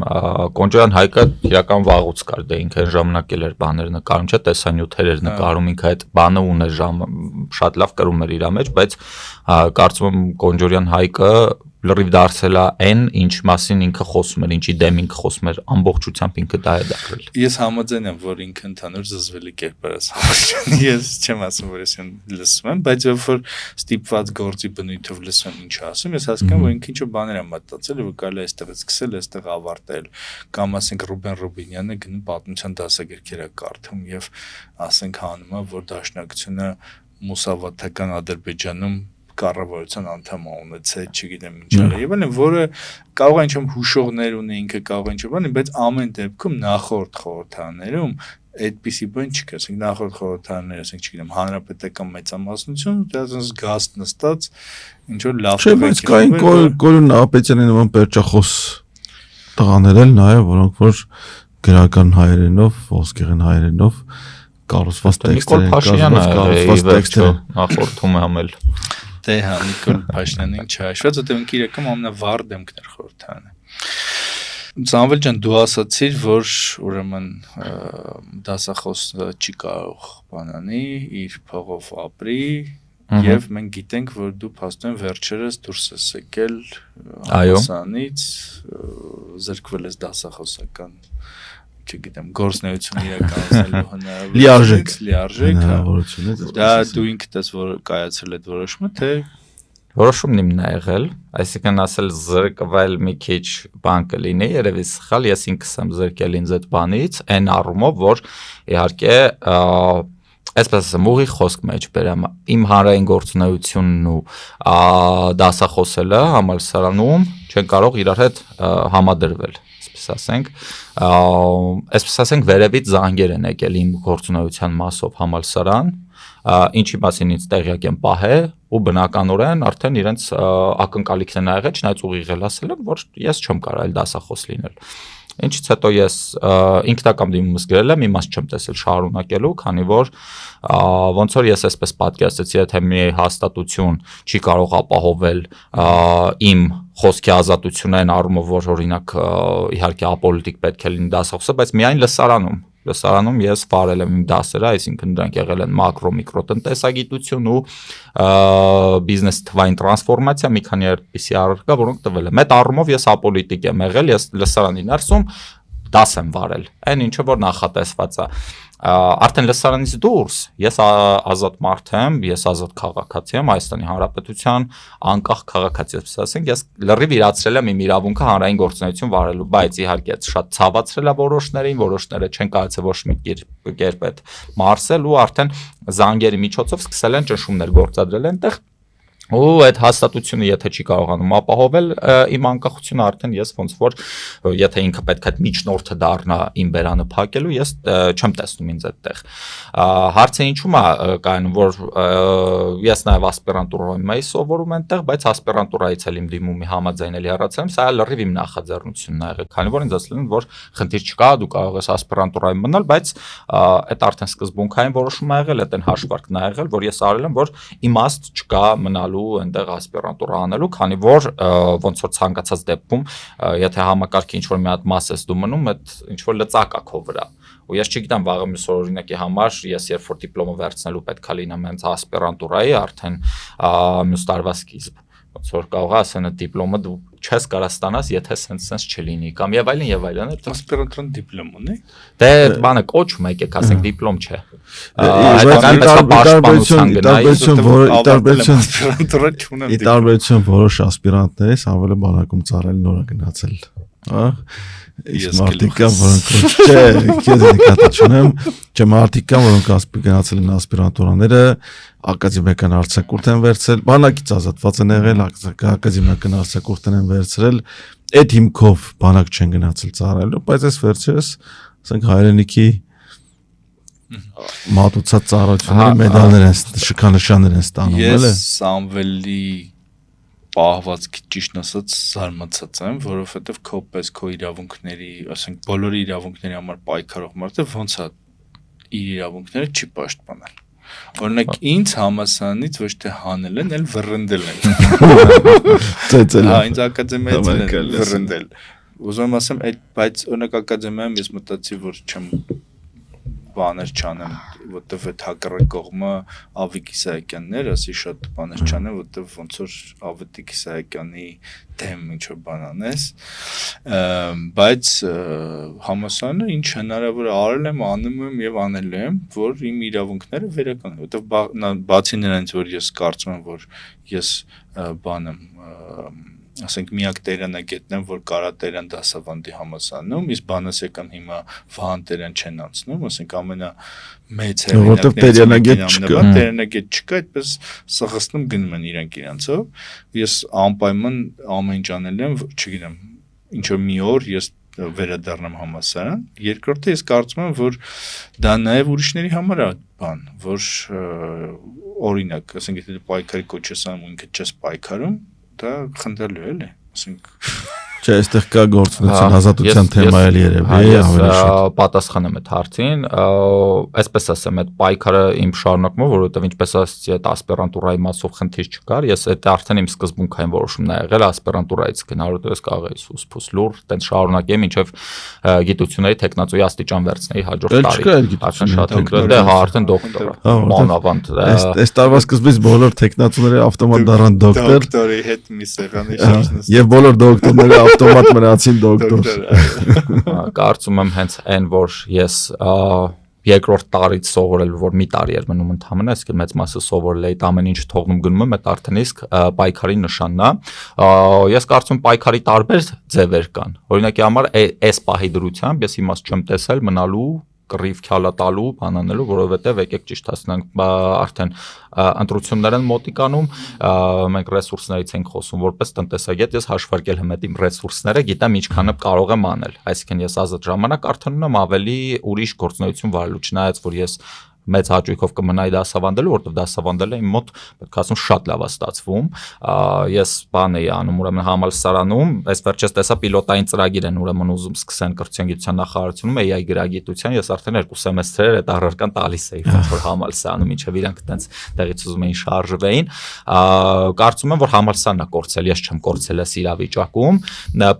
Կոնջոյան Հայկը իրական վաղուց կար, դե ինքը այն ժամանակ էլ էր բաներ նկարում, չէ՞, տեսանյութեր էր նկարում, ինքը այդ բանը ուներ շատ լավ կրում էր իր մեջ, բայց կարծում եմ Կոնջոյան Հայկը լրիվ դարձել է այն, ինչ մասին ինքը խոսում էր, ինչի դեմ ինքը խոսում էր, ամբողջությամբ ինքը դա է դարձել։ Ես համաձայն եմ, որ ինքը ընդհանուր զզվելի կերպար է ասում։ Ես չեմ ասում, որ ես լսում եմ, բայց երբ որ ստիպված գործի բնույթով լսում եմ ինչ ասում, ես հասկանում, որ ինքը ինչ-որ բաներ է մտածել, որ կարելի է այստեղից սկսել, այստեղ ավարտել։ Կամ ասենք Ռուբեն Ռուբինյանը գնում պատմության դասագրքեր է կարդում եւ ասենք հանում է, որ դաշնակցությունը մուսավաթական Ադրբեջանում կառավարության անդամ ունեցել, չգիտեմ ինչ է, եւ այլն, որը կարող է ինչ-որ հուշողներ ունի, ինքը կարող է ինչ-որ բան, բայց ամեն դեպքում նախորդ խորհրդաներում այդպիսի բան չկա, ասենք նախորդ խորհրդարանները, ասենք չգիտեմ, հանրապետական մեծամասնություն, դա ասես գաստ նստած ինչ որ լավ Չէ, բայց կային Կորյուն Ապետյանի նման պերճախոս տղաներ էլ նաև, որոնք որ գրական հայերենով, ոսկեղեն հայերենով կառուցված տեքստեր են, կառուցված տեքստեր նախորդում եմ էլ դե հա Նիկոլ Փաշինյանին չհաշված, որտեղ ինքը իրական ամենավառ դեմքն էր խորհրդարանը։ Սամվել ջան, դու ասացիր, որ ուրեմն դասախոսը չի կարող բանանի, իր փողով ապրի, եւ մենք գիտենք, որ դու փաստորեն վերջերս դուրս ես եկել համալսարանից, զրկվել ես դասախոսական, չգիտեմ, գործունեություն իրականացնելու հնարավորությունից, լիարժեք, դա դու ինքդ ես որ կայացրել այդ որոշումը, թե որոշումն իմն է եղել, այսինքն ասել զրկվել մի քիչ բան կլինի, երևի սխալ, ես ինքս եմ զրկել ինձ այդ բանից, այն առումով, որ իհարկե այսպես ասեմ, ուղիղ խոսք մեջ բերեմ, իմ հանրային գործունեությունն ու դասախոսելը համալսարանում չեն կարող իրար հետ համադրվել, այսպես ասենք, վերևից զանգեր են եկել իմ գործունեության մասով համալսարան, ինչի մասին ինձ տեղյակ եմ պահել ու բնականորեն արդեն իրենց ակնկալիքներն ա եղել, չնայած ուղիղ էլ ասել եմ, որ ես չեմ կարող այլ դասախոս լինել։ Ինչից հետո ես ինքնական դիմումս գրել եմ, իմաստ չեմ տեսել շարունակելու, քանի որ ոնց որ ես այսպես պատկերացրեցի, եթե մի հաստատություն չի կարող ապահովել իմ խոսքի ազատությունը այն առումով, որ օրինակ իհարկե ապոլիտիկ պետք է լինի դասախոսը, բայց միայն լսարանում ես վարել եմ իմ դասերը, այսինքն դրանք եղել են մակրո միկրոտնտեսագիտություն ու բիզնես թվային տրանսֆորմացիա, մի քանի այդպիսի առարկա, որոնք տվել եմ։ Այդ առումով ես ապոլիտիկ եմ եղել, ես լսարանի ներսում դաս եմ վարել, այն ինչը որ նախատեսված է։ Արդեն լսարանից դուրս ես ազատ մարդ եմ, ես ազատ քաղաքացի եմ Հայաստանի Հանրապետության անկախ քաղաքացի, ասենք ես լրիվ իրացրել եմ իմ իրավունքը հանրային գործունեություն վարելու, բայց իհարկե շատ ցավացրել է որոշները չեն կարողացել ոչ մի կերպ այդ մարսել ու արդեն զանգերի միջոցով սկսել են ճնշումներ գործադրել այնտեղ ու այդ հաստատությունը եթե չի կարողանում ապահովել իմ անկախությունը արդեն ես ոնց որ եթե ինքը պետք է միջնորդը դառնա իմ բերանը փակելու ես չեմ տեսնում ինձ այդտեղ հարցը ինչու՞մ է կայանում որ ես նաև ասպիրանտուրայում եմ սովորում այնտեղ բայց ասպիրանտուրայից էլ իմ դիմումի համաձայն էլ հեռացել եմ սա լրիվ իմ նախաձեռնությունն ա եղել քանի որ ինձ ասել են որ խնդիր չկա դու կարող ես ասպիրանտուրայում մնալ բայց այդ արդեն սկզբունքային որոշում ա եղել այդ այն հաշվարկն ա եղել որ ես արել եմ որ իմաստ չկա մնալու այնտեղ ասպիրանտուրա անելու, քանի որ ոնց որ ցանկացած դեպքում, եթե համակարգի ինչ որ մի հատ մաս ես դու մնում, այդ ինչ որ լծակ է քո վրա։ Ու ես չգիտեմ վաղը մյուս օրինակի համար, ես երբ որ դիպլոմը վերցնելու պետք է լինեմ հենց ասպիրանտուրայի, արդեն մյուս տարվա սկիզբ։ Ոնց որ կարող է ասեն այդ դիպլոմը դու չես կարող ստանաս, եթե սենց չլինի, կամ եւ այլն, ասպիրանտուրան դիպլոմ ունի։ Դե բանը կոչում եկեք, ասենք դիպլոմ չէ։ Ի տարբերություն որոշ ասպիրանտներից ավելի բանակում ծառայել նորա գնացել, հա։ Իսկ մարդիկ կան, որոնք չէ, քեզ նկատի չունեմ, չէ մարդիկ կան, որոնք գնացել են ասպիրանտուրաները, ակադեմիական արձակուրդ են վերցրել, բանակից ազատված են եղել, ակադեմիական արձակուրդ են վերցրել, այդ հիմքով բանակ չեն գնացել ծառայելու, բայց այս վերջերս, ասենք հայրենիքի մատուցած ծառայությունների մեդալներ են, շքանշաններ են ստանում, էլի։ Ես Սամվելի պահվածքի ճիշտ ասած զարմացած եմ, որովհետև քո պես քո իրավունքների, ասենք բոլորի իրավունքների համար պայքարող մարդը ոնց է իր իրավունքները չի պաշտպանել։ Օրինակ ինձ համալսարանից ոչ թե հանել են, այլ վռնդել են։ Ծեծել։ Հա, ինձ ակադեմիայից են վռնդել։ Ուզում եմ ասեմ, բայց օրինակ ակադեմիայում ես մտածի, որ չեմ բաներ չանեմ, որտեվ այդ հակառակ կողմը Ավիկ Իսահակյանն էր, ասի շատ բաներ չանեմ, որտեվ ոնց որ Ավիկ Իսահակյանի դեմ ինչ որ բան անես, բայց համալսարանը ինչ հնարավոր արել եմ, անում եմ եւ անել եմ, որ իմ իրավունքները վերականգնեն, որտեվ բացի նրանից, որ ես կարծում եմ, որ ես բան եմ ասենք միակ տերանագետն եմ, որ կարա տերան դասավանդի համալսարանում, իսկ բանասեկան հիմա Վահան տերան չեն անցնում, ասենք ամենամեծ տերանագետ չկա, այդպես սղսնում գնում են իրանք իրանցով, ես անպայման ամեն ինչ անել եմ, չգիտեմ, ինչ որ մի օր ես վերադառնամ համալսարան, երկրորդը ես կարծում եմ, որ դա նաև ուրիշների համար է բան, որ օրինակ, ասենք եթե դու պայքարի կոչ ես անում ու ինքդ չես պայքարում, դա խնդալու է, էլի, ասենք Չէ, այստեղ կա գործունեության ազատության թեմա էլ երևի ավելի շատ։ Պատասխանեմ այդ հարցին, այսպես ասեմ, այդ պայքարը իմ շարունակումը, որովհետև ինչպես ասացի, այդ ասպիրանտուրայի մասով խնդիր չկար, ես այդ արդեն իմ սկզբունքային որոշումն ա եղել ասպիրանտուրայից գնալու դες կաղեի սուս լուր, տենց շարունակեմ մինչև գիտությունների տեխնացուի աստիճան վերցնեի հաջորդ տարի։ Արդեն շատ դե հա արդեն դոկտոր, մանավանդ։ Այս տարվա սկզբից բոլոր տեխնացուները ավտոմատ դառան դոկտոր։ Դոկտորի հետ մի սեղանի շարժ Եվ բոլոր դոկտորները ավտոմատ մնացին դոկտոր։ Կարծում եմ հենց այն, որ ես երկրորդ տարից սովորել, որ մի տարի էր մնում ընդհանրապես, այսինքն մեծ մասը սովորել էի, ամեն ինչ թողնում գնում եմ, այդ արդեն իսկ պայքարի նշանն է։ Ես կարծում եմ պայքարի տարբեր ձևեր կան։ Օրինակի համար այս պահի դրությամբ ես իմաստ չեմ տեսել մնալու կռիվ քյալատալու, բանանելու, որովհետև եկեք ճիշտ ասենք, արդեն ընտրություններ են մոտիկանում, մենք ռեսուրսներից ենք խոսում, որպես տնտեսագետ ես հաշվարկել եմ այդ իմ ռեսուրսները, գիտեմ ինչքանը կարող եմ անել, այսինքն ես ազատ ժամանակ արդեն ունեմ ավելի ուրիշ գործունեություն վարելու, չնայած որ ես մեծ հաճույքով կմնայի դասավանդելու, որովհետև դասավանդելը իմ մոտ պետք է ասում շատ լավ է ստացվում։ Ես բան էի անում, ուրեմն համալսարանում, այս վերջերս տեսա պիլոտային ծրագիր են, ուրեմն ուզում սկսեն կրթության գիտության նախարարությունում AI գրագիտության, ես արդեն 2 սեմեստրեր այդ առարկան տալիս էի որ համալսարանում, ինչեւ իրանք այտենց տեղից ուզում էին շարժվեին։ Կարծում եմ, որ համալսարանն է կորցել, ես չեմ կորցել այս իրավիճակում։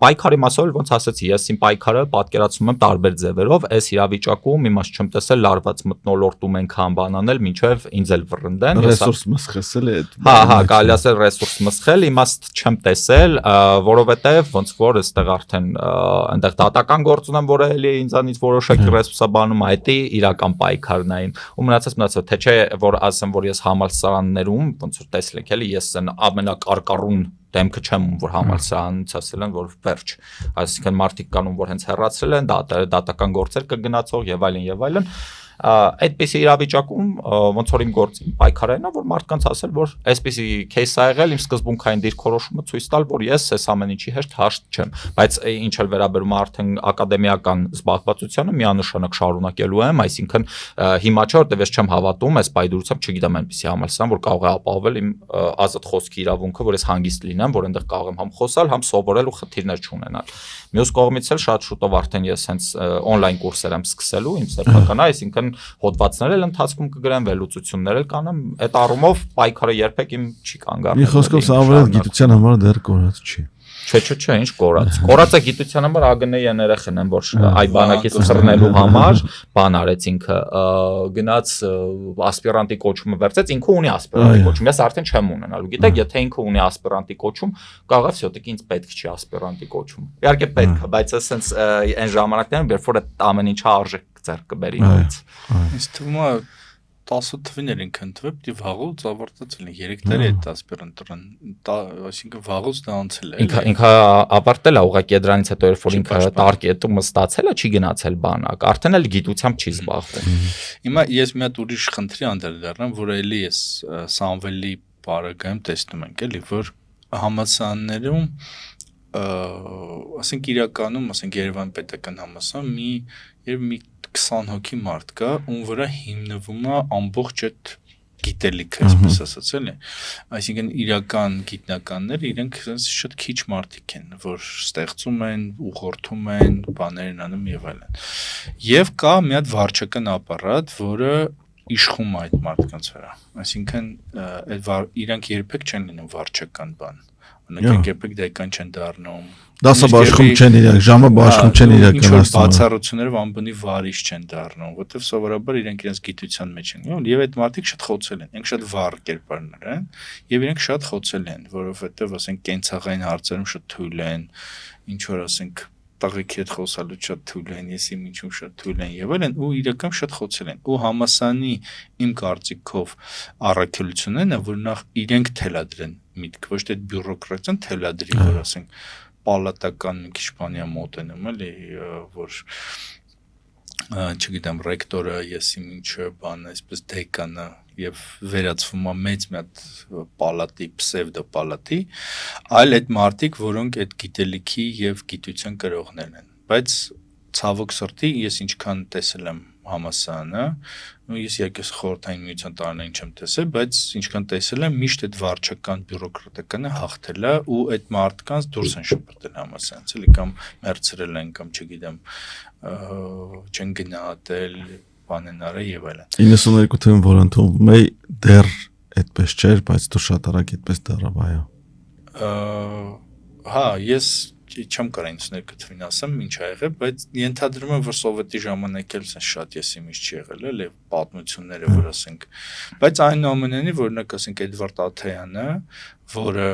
Պայքարի մասով ոնց ասացի, ես իմ պայքարը պատկերացնում եմ տարբեր ձևերով, այս իրավիճակում իմաստ չեմ տեսել լարված մթնոլորտում ենքան բանանել, մինչև ինձ էլ վռնդեն։ Ռեսուրս մսխել է այդ։ Հա, կարելի ասել ռեսուրս մսխել, իմաստ չեմ տեսել, որովհետև ոնց որ այստեղ արդեն այնտեղ դատական գործ ունեմ, որը էլի ինձանից որոշակի ռեսուրսա բանում, այդ է իրական պայքարն այն։ Ու մնացած թե չէ որ ասեմ, որ ես համալսարաններում ոնց որ տեսել եք էլի, ես ամենակարկառուն դեմքը չեմ որ համալսարանից ասել են որ վերջ, այսինքն մարդիկ կանոն որ հենց հեռացրել են, դատական գործեր կգնացող եւ այլն այդպիսի իրավիճակում ոնց որ իմ գործի պայքարն է որ մարդկանց ասել որ այսպիսի кейս ա եղել իմ սկզբունքային դիրքորոշումը ցույց տալ որ ես այս ամեն ինչի հետ հաշտ չեմ բայց ինչ էլ վերաբերում արդեն ակադեմիական զբաղվածությանը միանշանակ շարունակելու եմ այսինքն հիմա չէ որտեվ ես չեմ հավատում այս պայդրությամբ չգիտեմ այնպիսի համալսարան որ կարող է ապահովել իմ ազատ խոսքի իրավունքը որ ես հանգիստ լինեմ որ այնտեղ կարող եմ համ խոսալ համ սովորել ու խնդիրներ չունենալ մյուս կողմից էլ շատ շուտով արդեն ես հենց on-line կուրսեր եմ սկսելու իմ սեփական այսինքն հոդվածներ էլ ընթացքում կգրեմ վերլուծություններ էլ կանեմ այդ առումով պայքարը երբեք իմ չի կանգառնելու Մի խոսքով Սամվելը գիտության համար դեռ կորած չի Չէ, ինչ կորած։ Կորածը գիտության համար ԱԳՆ-ի երեխեն են, որ այ բանակից խռնելու համար բան արեց ինքը, գնաց ասպիրանտի կոչումը վերցեց, ինքը ունի ասպիրանտի կոչում։ Ես արդեն չեմ ունենալու։ Գիտեք, եթե ինքը ունի ասպիրանտի կոչում, կարող է всё-таки ինձ պետք չի ասպիրանտի կոչում։ Իհարկե պետք է, բայց ասենց այն ժամանակներում, երբ որ այդ ամեն ինչը արժեք ձեռք կբերի նույնից։ Ինձ թվում է 10 թվին են քննվել, դի վաղուց ավարտացել են 3 տարի այդ ասպիրանտուրան, այսինքն վաղուց դա անցել է։ Ինքը ավարտել է ուղղակի դրանից հետո երբ որ ինքը տարկետում ստացել է, չի գնացել բանակ, արդեն էլ գիտությամբ չի զբաղվում։ Հիմա ես մի հատ ուրիշ խնդրի անդրադառնամ, որ էլի ես Սամվելի բարակայում տեսնում ենք, էլի, որ համալսարաններում ասենք իրականում, ասենք Երևան պետական համալսարան մի 20 հոգի մարդ կա, ում վրա հիմնվում է ամբողջ այդ գիտելիքը, այսպես ասած, էլի։ Այսինքն իրական գիտնականները իրենք շատ քիչ մարդիկ են, որ ստեղծում են, ուղղորդում են, բաներ են անում եւ այլն։ Եվ կա մի հատ վարչական ապարատ, որը իշխում է այդ մարդկանց վրա։ Այսինքն իրանք երբեք չեն լինում վարչական բան։ Օրինակ երբեք դեկան չեն դառնում։ Դասաբաշխում չեն իրակ, ժամը բաշխում չեն իրականացնում։ Բացառություններով անբնի վարիչ չեն դառնում, որտեվ սովորաբար իրենք իրենց գիտության մեջ են։ Եվ այդ մարդիկ շատ խոցել են, իրենք շատ վառ կերպարներ են, եւ իրենք շատ խոցել են, որովհետեւ ասենք կենցաղային հարցերում շատ թույլ են, ինչ որ ասենք տղեկի հետ խոսալու շատ թույլ են, ես իմ ինչում շատ թույլ են եւ այլն ու իրական շատ խոցել են։ Ու համասանի իմ կարծիքով առաքելությունն է, որ նախ իրենք թելադրեն միտք, ոչ թե բյուրոկրատիան թելադրի, որ ասենք պալատական մի քիչ բանիա մոտենում էլի, որ չգիտեմ ռեկտորը, ես իմ ինչը բան, այսպես դեկանը եւ վերածվում է մեծ մի հատ պալատի, պսևդո պալատի, այլ այդ մարդիկ, որոնք այդ գիտելիքի եւ գիտության կրողներն են։ բայց ցավոք սրտի ես ինչքան տեսել եմ համասարանը, ես եկես խորհրդային միության տարիներին չեմ տեսել, բայց ինչքան տեսել եմ, միշտ այդ վարչական բյուրոկրատականը հաղթել է ու այդ մարդկանց դուրս են շպրտել համասարանից, էլի կամ մերցրել են կամ չգիտեմ, չեն գնահատել, բան են արել եւ այլն։ 92 թվականին որ ընդունվում է դեռ այդպես չէր, բայց դու շատ արագ այդպես դառավ, այո։ Հա, ես չեմ կարող 92 թվականին ասեմ ինչ ա եղել, բայց ենթադրում եմ, որ սովետի ժամանակ էլ շատ եսի միշտ չի եղել, էլի պատմությունները, որ ասենք, բայց այնուամենայնիվ օրինակ ասենք Էդվարդ Աթայանը, որը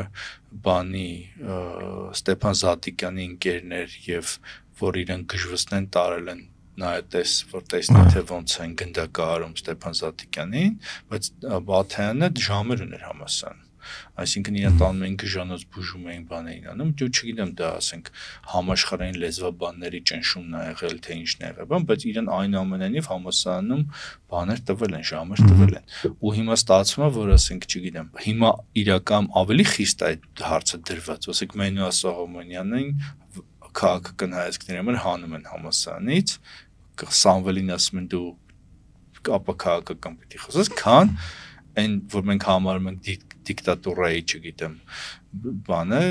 բանի Ստեփան Զատիկյանի ընկերներ եւ որ իրեն գժվստեն տարել են նայատես, որ տեսնի թե ոնց են գնդակահարում Ստեփան Զատիկյանին, բայց Աթայանը ժամեր ուներ համասարան։ Այսինքն իրեն տանում էին գժանոց բուժում էին բաներին անում, դու չգիտեմ դա ասենք համաշխարհային լեզվաբանների ճնշումն ա եղել թե ինչն ա եղել, բայց իրեն այնուամենայնիվ համասարանում բաներ տվել են, ժամեր տվել են։ Ու հիմա ստացվում է, որ ասենք չգիտեմ, հիմա իրական ավելի խիստ է այդ հարցը դրված, ասենք Մենուա Սողոմոնյանին քաղաքական հայացքների համար հանում են համասարանից, Սամվելին ասում են դու ապա քաղաքական պիտի խոսես, քան այն որ մենք համարում ենք դիկտատուրայի, չգիտեմ, բանը,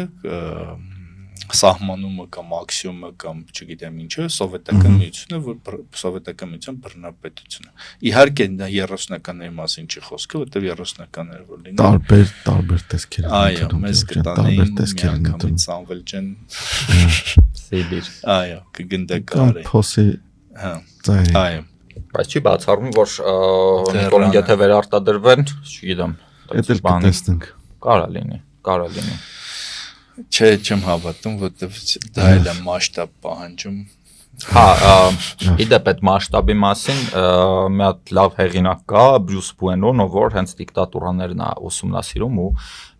սահմանումը կամ աքսիոմը կամ չգիտեմ ինչը, սովետական միությունը, որ սովետական միության բռնապետությունը։ Իհարկե դա 30-ականների մասին չի խոսքը, որտեղ 30-ականները որ լինեն տարբեր տեսքեր են։ Այո, մեզ կտանեին միանգամից Սամվել ջան Սիբիր։ Այո, կգնդակարի։ Փոսի Հա։ ծայրի։ Այո։ Բայց չի բացառվում, որ նիկոլին եթե վերարտադրվեն, չգիտեմ, Դա էլ կտեսնենք։ կարա լինի։ Չէ, չեմ հավատում, որտեվ դա էլ է մասշտաբ պահանջում։ Հա, իդեպ այդ մասշտաբի մասին մի հատ լավ հեղինակ կա, Բրյուս Բուենոն, որ հենց դիկտատուրաներն է ուսումնասիրում ու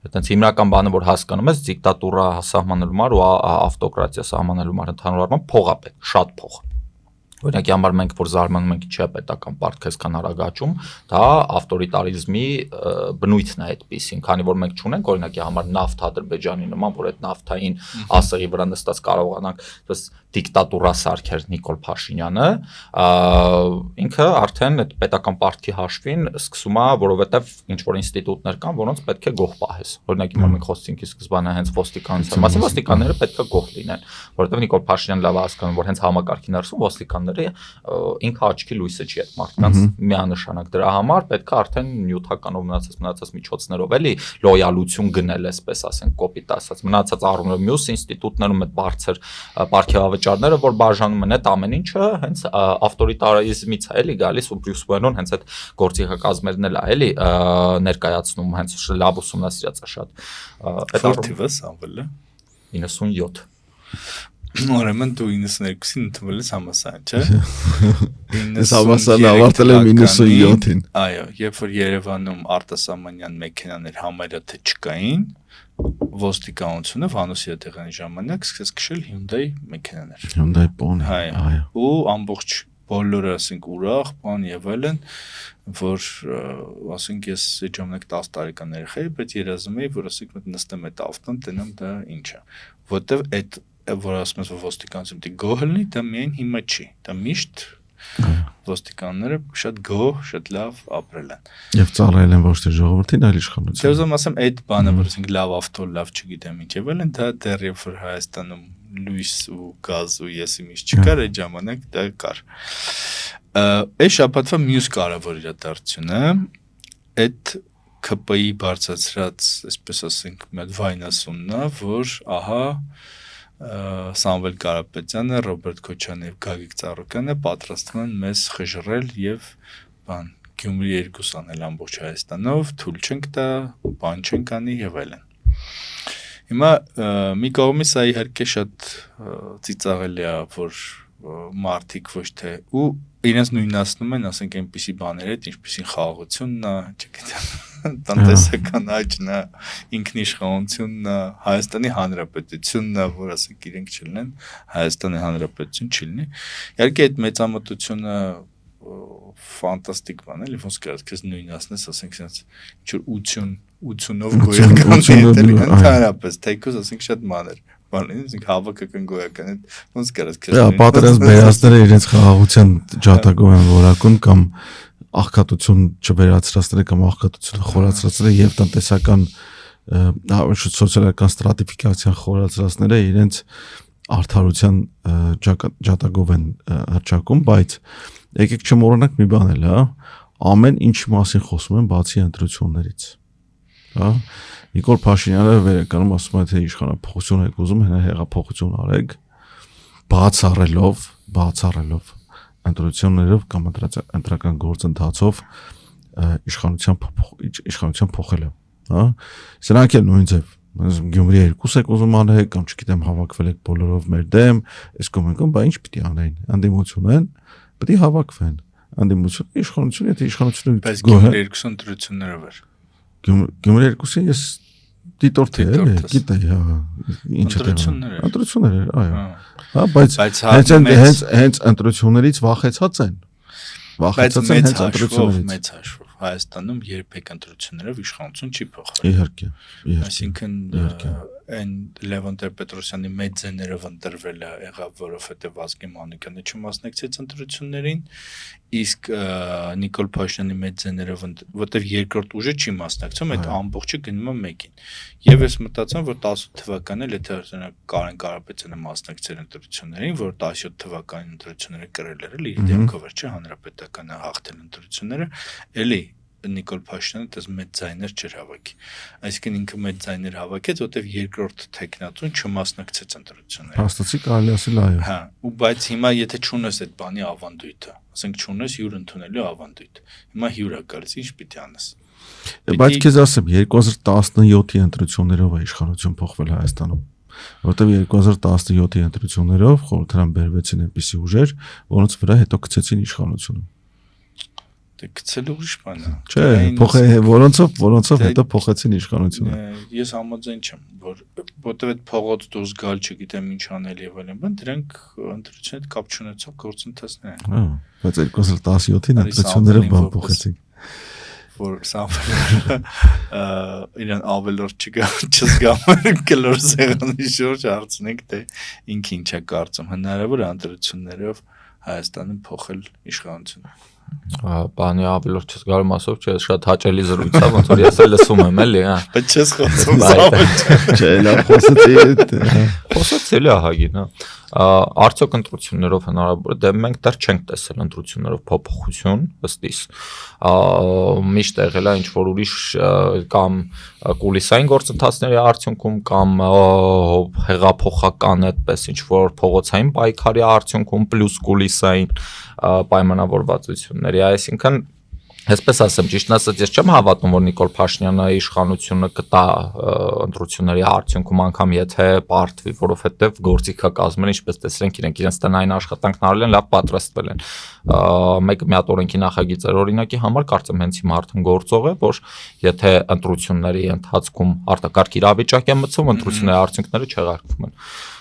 այդտենց հիմնական բանը որ հասկանում ես դիկտատուրա սահմանելու համար ու ավտոկրատիա սահմանելու համար ընդհանուր առմամբ փող է պետք, շատ փող։ Օրինակի համար մենք որ զարմանում ենք ինչի է պետական պարտք այսքան արագ աճում, դա ավտորիտարիզմի բնույթն է այդպեսին, քանի որ մենք չունենք օրինակի համար նավթ Ադրբեջանի նման, որ այդ նավթային ասեղի վրա նստած կարողանանք այդպես դիկտատուրա սարքեր Նիկոլ Փաշինյանը, ինքը արդեն այդ պետական պարտքի հաշվին սկսում է, որովհետև ինչ որ ինստիտուտներ կան, որոնց պետք է գող պահես։ Օրինակի հիմա մենք խոսեցինք ի սկզբանե հենց ոստիկանության մասին, ոստիկանները պետք է գող լինեն, որովհետև Նիկոլ Փաշինյանը լավ հասկանում, որ հենց համակարգի ներսում ոստիկանները ինքը աչքի լույսը չի այդ մարդկանց միանշանակ դրա համար պետք է արդեն նյութականով մնացած միջոցներով էլի լոյալություն գնել, այսպես ասենք, կոպիտ ասած, մնացած առումով մյուս ինստիտուտներում այդ բարձր պարգևավճարները, որ բաժանում են այդ ամեն ինչը, հենց ավտորիտարիզմից է էլի գալիս ու Բրյուս Բուենոն հենց այդ գործիքակազմերն էլ է էլի ներկայացնում, հենց լավ ուսումնասիրած է շատ։ Այդ արդյունքը Սամվելը 97 Ուրեմն դու 92-ին ընդունվել ես համասարան, չէ՞։ Ես համասարանը ավարտել եմ 97-ին։ Այո, երբ որ Երևանում արտասահմանյան մեքենաներ համարյա թե չկային, ոստիկանությունը Վանոս Յաթեղյանի ժամանակ սկսեց քշել Hyundai մեքենաներ։ Hyundai Pony, այո։ Ու ամբողջ բոլորը ասենք ուրախ, բան եւ այլն, որ ասենք ես այդ ժամանակ 10 տարեկան երեխա էի, բայց երազում էի, որ ասենք մտ նստեմ այդ ավտոն, տենամ դա ինչ է։ Որտեվ այդ որ ասում ես որ ոստիկանություն դի գոհ լինի, դա միայն հիմա չի, դա միշտ ոստիկանները շատ գոհ, շատ լավ ապրել են։ Եվ ծառայել են ոչ թե ժողովրդին, այլ իշխանությանը։ Ես ուզում ասեմ այդ բանը, որ ասենք լավ ավտո, լավ չգիտեմ ինչ եւ այլն, դա դեռ որ Հայաստանում լույս ու գազ ու եսի միշտ չկար, այդ ժամանակ դա կար։ Այս շաբաթվա մյուս կարևոր իրադարձությունը այդ ԿՊ-ի բարձրացրած, այսպես ասենք, մի հատ վայնասունն է, որ ահա Սամվել Կարապետյանը, Ռոբերտ Քոչյանը եւ Գագիկ Ծառուկյանը պատրաստվում են մեզ խժռել եւ բան Գյումրի 2 անել ամբողջ Հայաստանով, թույլ չենք տա, բան չենք անի եւ այլն։ Հիմա մի կողմից սա իհարկե շատ ծիծաղելի է, որ մարդիկ ոչ թե ու իրենց նույնացնում են, ասենք այնպիսի բաներ հետ, ինչպիսին խաղաղությունն է, չգիտեմ, տնտեսական աճն է, ինքնիշխանությունն է, Հայաստանի Հանրապետությունն է, որ ասենք իրենք չլինեն, Հայաստանի Հանրապետություն չի լինի։ Իհարկե այդ մեծամտությունը ֆանտաստիկ բան էլի, ոնց կարած քեզ նույն ասնես, ասենք sense ինչ 80-ով գոյական է, ընդհանրապես թեկուզ ասենք շատ մանր բան է, ասենք հավաքական գոյական է, ոնց կարած քեզ պատերազմ բերածները իրենց խաղաղության ջատագով են որակում կամ աղքատություն չվերացրածները կամ աղքատությունը խորացրածները եւ տնտեսական սոցիալական ստրատիֆիկացիան խորացրածները իրենց արդարության ջատագով են հռչակում, բայց եկեք չմոռանանք մի բան էլ, հա, ամեն ինչի մասին խոսում են բացի ընտրություններից, հա, Նիկոլ Փաշինյանը վերականում ասում է, թե իշխանապողություն եք ուզում, հենա հեղափոխություն արեք, բացառելով ընտրություններով կամ ընտրական գործընթացով իշխանության փոխելը, հա, սրանք էլ նույն ձև Գյումրի 2 եք ուզում անել կամ չգիտեմ հավաքվել եք բոլորով մեր դեմ, այս կոմենտում, բա ինչ պիտի անեն, անդիմություն են, պետք է հավաքվեն, անդիմություն, իշխանություն, եթե իշխանությունը բայց Գյումրի 2 ընտրություններով էր։ Գյումրի 2-ը ես դիտորդ է, գիտեի, հա, ինչ է ընտրություններ, այո։ Հա, բայց հենց ընտրություններից վախեցած են։ Վախեցած են հենց ընտրություններից։ Մեծ հաշվով Հայաստանում երբեք ընտրություններով իշխանություն չի փոխվել։ Իհարկե։ Այսինքն այն Լևոն Տեր-Պետրոսյանի մեծ ձեներով ընտրվել է եղավ, որովհետև Վազգեն Մանուկյանը չմասնակցեց ընտրություններին, իսկ Նիկոլ Փաշինյանի մեծ ձեներով, որտեղ երկրորդ ուժը չի մասնակցում, այդ ամբողջը գնում է մեկին։ Եվ ես մտածում, որ 18 թվականին, եթե Կարեն Կարապետյանը մասնակցեր ընտրություններին, որ 17 թվականին ընտրությունները կրել էր, իր դեմքով էր, չէ, հանրապետականը հաղթել ընտրությունները, էլի Նիկոլ Փաշինյանը դες մեծ ձայներ չէր հավաքի։ Այսինքն ինքը մեծ ձայներ հավաքեց, որտեղ երկրորդ տեխնատուն չմասնակցեց ընտրություններին։ Հաստատի կարելի ասել այո։ Հա, ու բայց հիմա եթե չունես այդ բանի ավանդույթը, ասենք չունես հյուր ընդունելու ավանդույթ, հիմա հյուր է գալիս, ինչ պիտի անես։ Բայց քեզ ասեմ, 2017-ի ընտրություններով է իշխանություն փոխվել Հայաստանում, որտեղ 2017-ի ընտրություններով խորհրդարան բերվեցին այնպիսի ուժեր, որոնց վրա հետո գցեցին իշխանությունը։ Դե գցել ուրիշ բան է։ Չէ, որոնցով հետո փոխեցին իշխանությունը։ Ես համաձայն չեմ, որտեղ այդ փողոց դուրս գալ, չգիտեմ ինչ անել եւ այլն, բան դրանք ընտրությունի հետ կապ չունեցող գործընթացներ են։ Հա, բայց 2017-ին ընտրությունները բան փոխեցին։ Որ Սամվելը իրան ավելորդ չզգամ կլոր սեղանի շուրջ հարցնենք, թե ինքը ինչ է կարծում, հնարավոր է ընտրություններով Հայաստանում փոխել իշխանությունը։ Բանի ավելորդ չզգալու մասով չէ, շատ հաճելի զրույց է, ոնց որ ես էլ լսում եմ, էլի, հա։ Բայց չես խոսում Սամվել։ Չէ, լավ խոսեցի։ Խոսեցել է ահագին, հա։ Արդյոք ընտրություններով հնարավոր է, դե մենք դեռ չենք տեսել ընտրություններով փոփոխություն, ըստ իս։ Միշտ եղել է ինչ որ ուրիշ կամ կուլիսային գործընթացների արդյունքում կամ հեղափոխական այդպես ինչ որ փողոցային պայքարի արդյունքում պլյուս կուլիսային պայմանավորվածությունների, այսինքն Այսպես ասեմ, ճիշտն ասած, ես չեմ հավատում, որ Նիկոլ Փաշինյանը իշխանությունը կտա ընտրությունների արդյունքում անգամ եթե պարտվի, որովհետև գործիքը կազմել, ինչպես տեսրենք, իրենց տնային աշխատանքն արել են, լավ պատրաստվել են։ Մեկը մի հատ օրենքի նախագիծեր օրինակի համար կարծեմ հենց հիմա արդեն գործող է, որ եթե ընտրությունների ընթացքում արտակարգ իրավիճակ է մտցվում, ընտրությունների արդյունքները չեղարկվում են։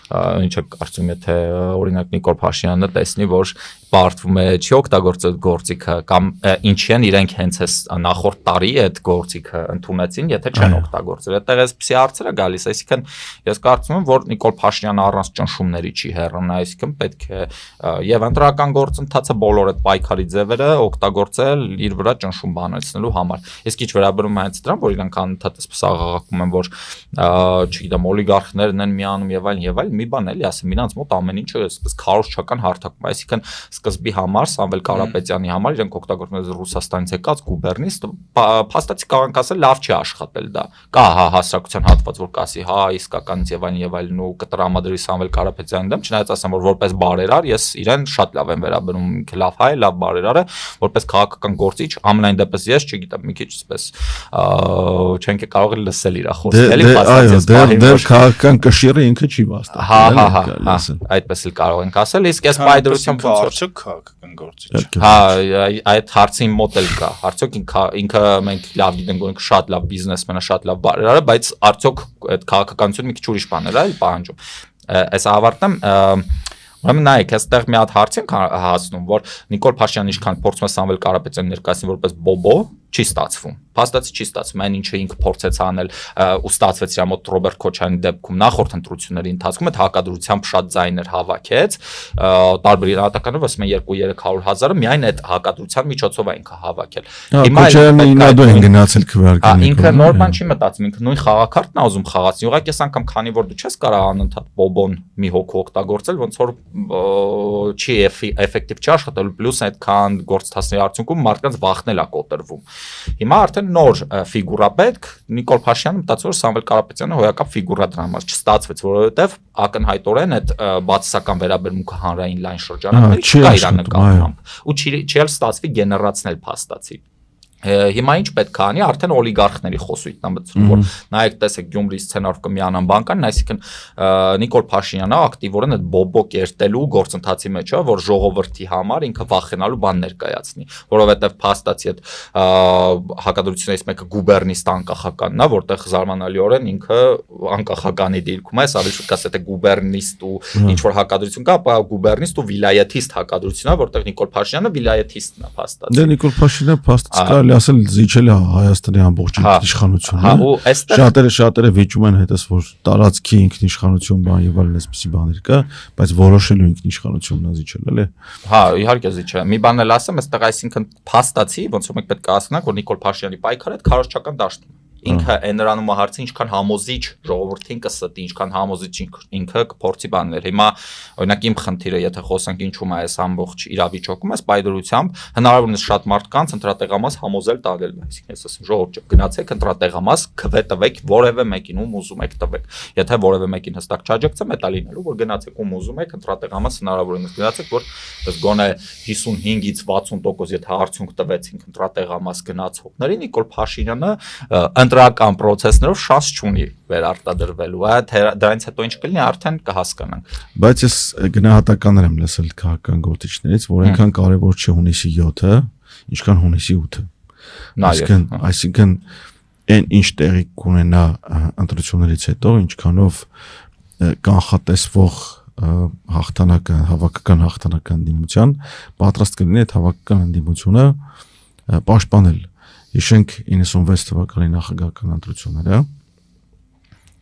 Ինչը կարծում եթե օրինակ Նիկոլ Փաշինյանը տեսնի, որ պարտվում է չի օգտագործել գործիքը կամ ինչի են իրենք հենց այս նախորդ տարի այդ գործիքը ընդունեցին, եթե չեն օգտագործել։ Այդտեղ էսպիսի հարցեր է գալիս, այսինքն ես կարծում եմ, որ Նիկոլ Փաշինյանը առանց ճնշումների չի հեռանա, այսինքն պետք է եւ ընտրական գործընթացը բոլոր այդ պայքարի ձևերը օգտագործել իր վրա ճնշում բանացնելու համար։ Իսկ ինչ վերաբերում է հենց դրան, որ իրանք անընդհատ էսպես աղաղակում են, որ չգիտեմ օլիգարխներն են միանում եւ այլն, մի բան էլի ասեմ, իրանց մոտ ամեն ինչը այսպես քարոզչական հարթակում, այսինքն սկզբի համար Սամվել Կարապետյանի համար իրենք օգտագործում են Ռուսաստանից եկած գուբերնիստ, փաստացի կարող ենք ասել լավ չի աշխատել դա։ Կա հա հասարակության հատված, որ կասի հա իսկականից եւ այլն ու կտրամադրի Սամվել Կարապետյանի դեմ, չնայած ասեմ, որ որպես բարերար ես իրեն շատ լավ եմ վերաբերում, ինքը լավ հայ է, լավ բարերար է, որպես քաղաքական գործիչ, ամենայն դեպս ես չգիտեմ, մի քիչ այսպես չենք կարող լսել իր խոսքը, էլի փաստացի։ Դեռ քաղաքական կշիռը ինքը չի վաստակել։ Հա, այդպես էլ կարող ենք ասել, իսկ այս պայդրությամբ ոնց որ քաղաքական գործիչ։ Հա, այդ հարցին մոտ էլ կա։ Արդյոք ինքը մենք լավ գիտենք, որ ինքը շատ լավ բիզնեսմեն է, շատ լավ բարերար է, բայց արդյոք այդ քաղաքականությունը մի քիչ ուրիշ բան է, այլ պահանջում։ Այս ավարտեմ Ուրեմն նայեք, այստեղ մի հատ հարց ենք հասնում, որ Նիկոլ Փաշինյանը ինչքան փորձում է Սամվել Կարապետյանը ներկայացնել որպես բոբո, չի ստացվում։ Փաստացի չի ստացվում, այն ինչը ինքը փորձեց անել ու ստացվեց իր մոտ Ռոբերտ Քոչարյանի դեպքում նախորդ ընտրությունների ընթացքում այդ հակադրությամբ շատ ձայներ հավաքեց, տարբեր իրավատականով ասում են 2-300,000-ը միայն այդ հակադրության միջոցով է ինքը հավաքել։ Քոչարյանը ինադու են գնացել քվեարկել։ Ինքը նոր բան չի մտածում, ինքը նույն խաղակարգն է ուզում խաղացնել։ Ուղղակի այս անգամ քանի որ դու չես կարող անընդհատ բոբոն մի հոգու օգտագործել, ոնց որ չի էֆեկտիվ չի աշխատելու, պլյուս այդքան գործընթացների արդյունքում մարդկանց վախնել է կոտրվում։ Հիմա արդեն նոր ֆիգուրա պետք, Նիկոլ Փաշինյանը մտածում որ Սամվել Կարապետյանը հոյակապ ֆիգուրա դրա համար չստացվեց, որովհետև ակնհայտորեն այդ բացասական վերաբերմունքը հանրային լայն շրջանակների չկա իր նկատմամբ ու չի էլ ստացվի գեներացնել փաստացի։ Հիմա ինչ պետք է անի, արդեն օլիգարխների խոսույթն է մտցնում, որ նայեք, տեսեք Գյումրի սցենարով կմիանան բանկանին, այսինքն Նիկոլ Փաշինյանը ակտիվորեն այդ բոբո կերտելու գործընթացի մեջ է, որ ժողովրդի համար ինքը վախենալու բան ներկայացնի, որովհետև փաստացի այդ հակադրություններից մեկը գուբերնիստ անկախականն է, որտեղ զարմանալիորեն ինքը անկախականի դիրքում է, ավելի շուտ կաս եթե գուբերնիստ ու ինչ որ հակադրություն կա, ապա գուբերնիստ ու վիլայեթիստ հակադրություն է, որտեղ Նիկոլ Փաշինյանը վիլայեթիստն է փաստացի։ Դե Նիկոլ Փաշինյանը փաստացի ասել զիջել է Հայաստանի ամբողջ ինքնիշխանությունը։ Շատերը վիճում են հետս որ տարածքի ինքնիշխանություն բան եւ այլն այսպիսի բաներ կա, բայց որոշելու ինքնիշխանությունն է զիջել, էլի։ Հա, իհարկե զիջել է։ Մի բան էլ ասեմ, այստեղ այսինքն փաստացի, ոնց որ մենք պետք է ասենք, որ Նիկոլ Փաշինյանի պայքարը այդ քարոզչական դաշտում է։ Ինքը այնրանում է հարցը ինչքան համոզիչ ժողովրդին կստի, ինչքան համոզիչ ինքը կփորձի բանել։ Հիմա օրինակ իմ խնդիրը, եթե խոսենք ինչու՞մ է այս ամբողջ իրավիճակում, այս պայդրությամբ հնարավորինս շատ մարդկանց ընտրատեղամաս համոզել տալել, այսինքն ես ասեմ ժողովուրդ, գնացեք ընտրատեղամաս, քվե տվեք որևէ մեկին ում ուզում եք տվեք։ Եթե որևէ մեկին հստակ չաջակցեմ, դա լինելու որ գնացեք ում ուզում եք ընտրատեղամաս հնարավորինս գնացեք, որ ըստ գոնե 55-ից 60% եթե արդյունք տվեցինք ընտրատեղամաս գնացողների, Նիկոլ Փաշինյանը ընտրական process-ներով շանս չունի վերարտադրվելու, դրանից հետո ինչ կլինի արդեն կհասկանանք։ Բայց ես գնահատականներ եմ լսել քաղաքական գործիչներից, որ այնքան կարևոր չէ հունիսի 7-ը, ինչքան հունիսի 8-ը։ Այսինքն այն ինչ տեղի կունենա ընտրություններից հետո, ինչքանով կանխատեսվող հաղթանակը, հավաքական հաղթանական դիմության պատրաստ կլինի այդ հավաքական ընդդիմությունը պաշտպանել։ Հիշենք 96 թվականի նախագահական ընտրությունները,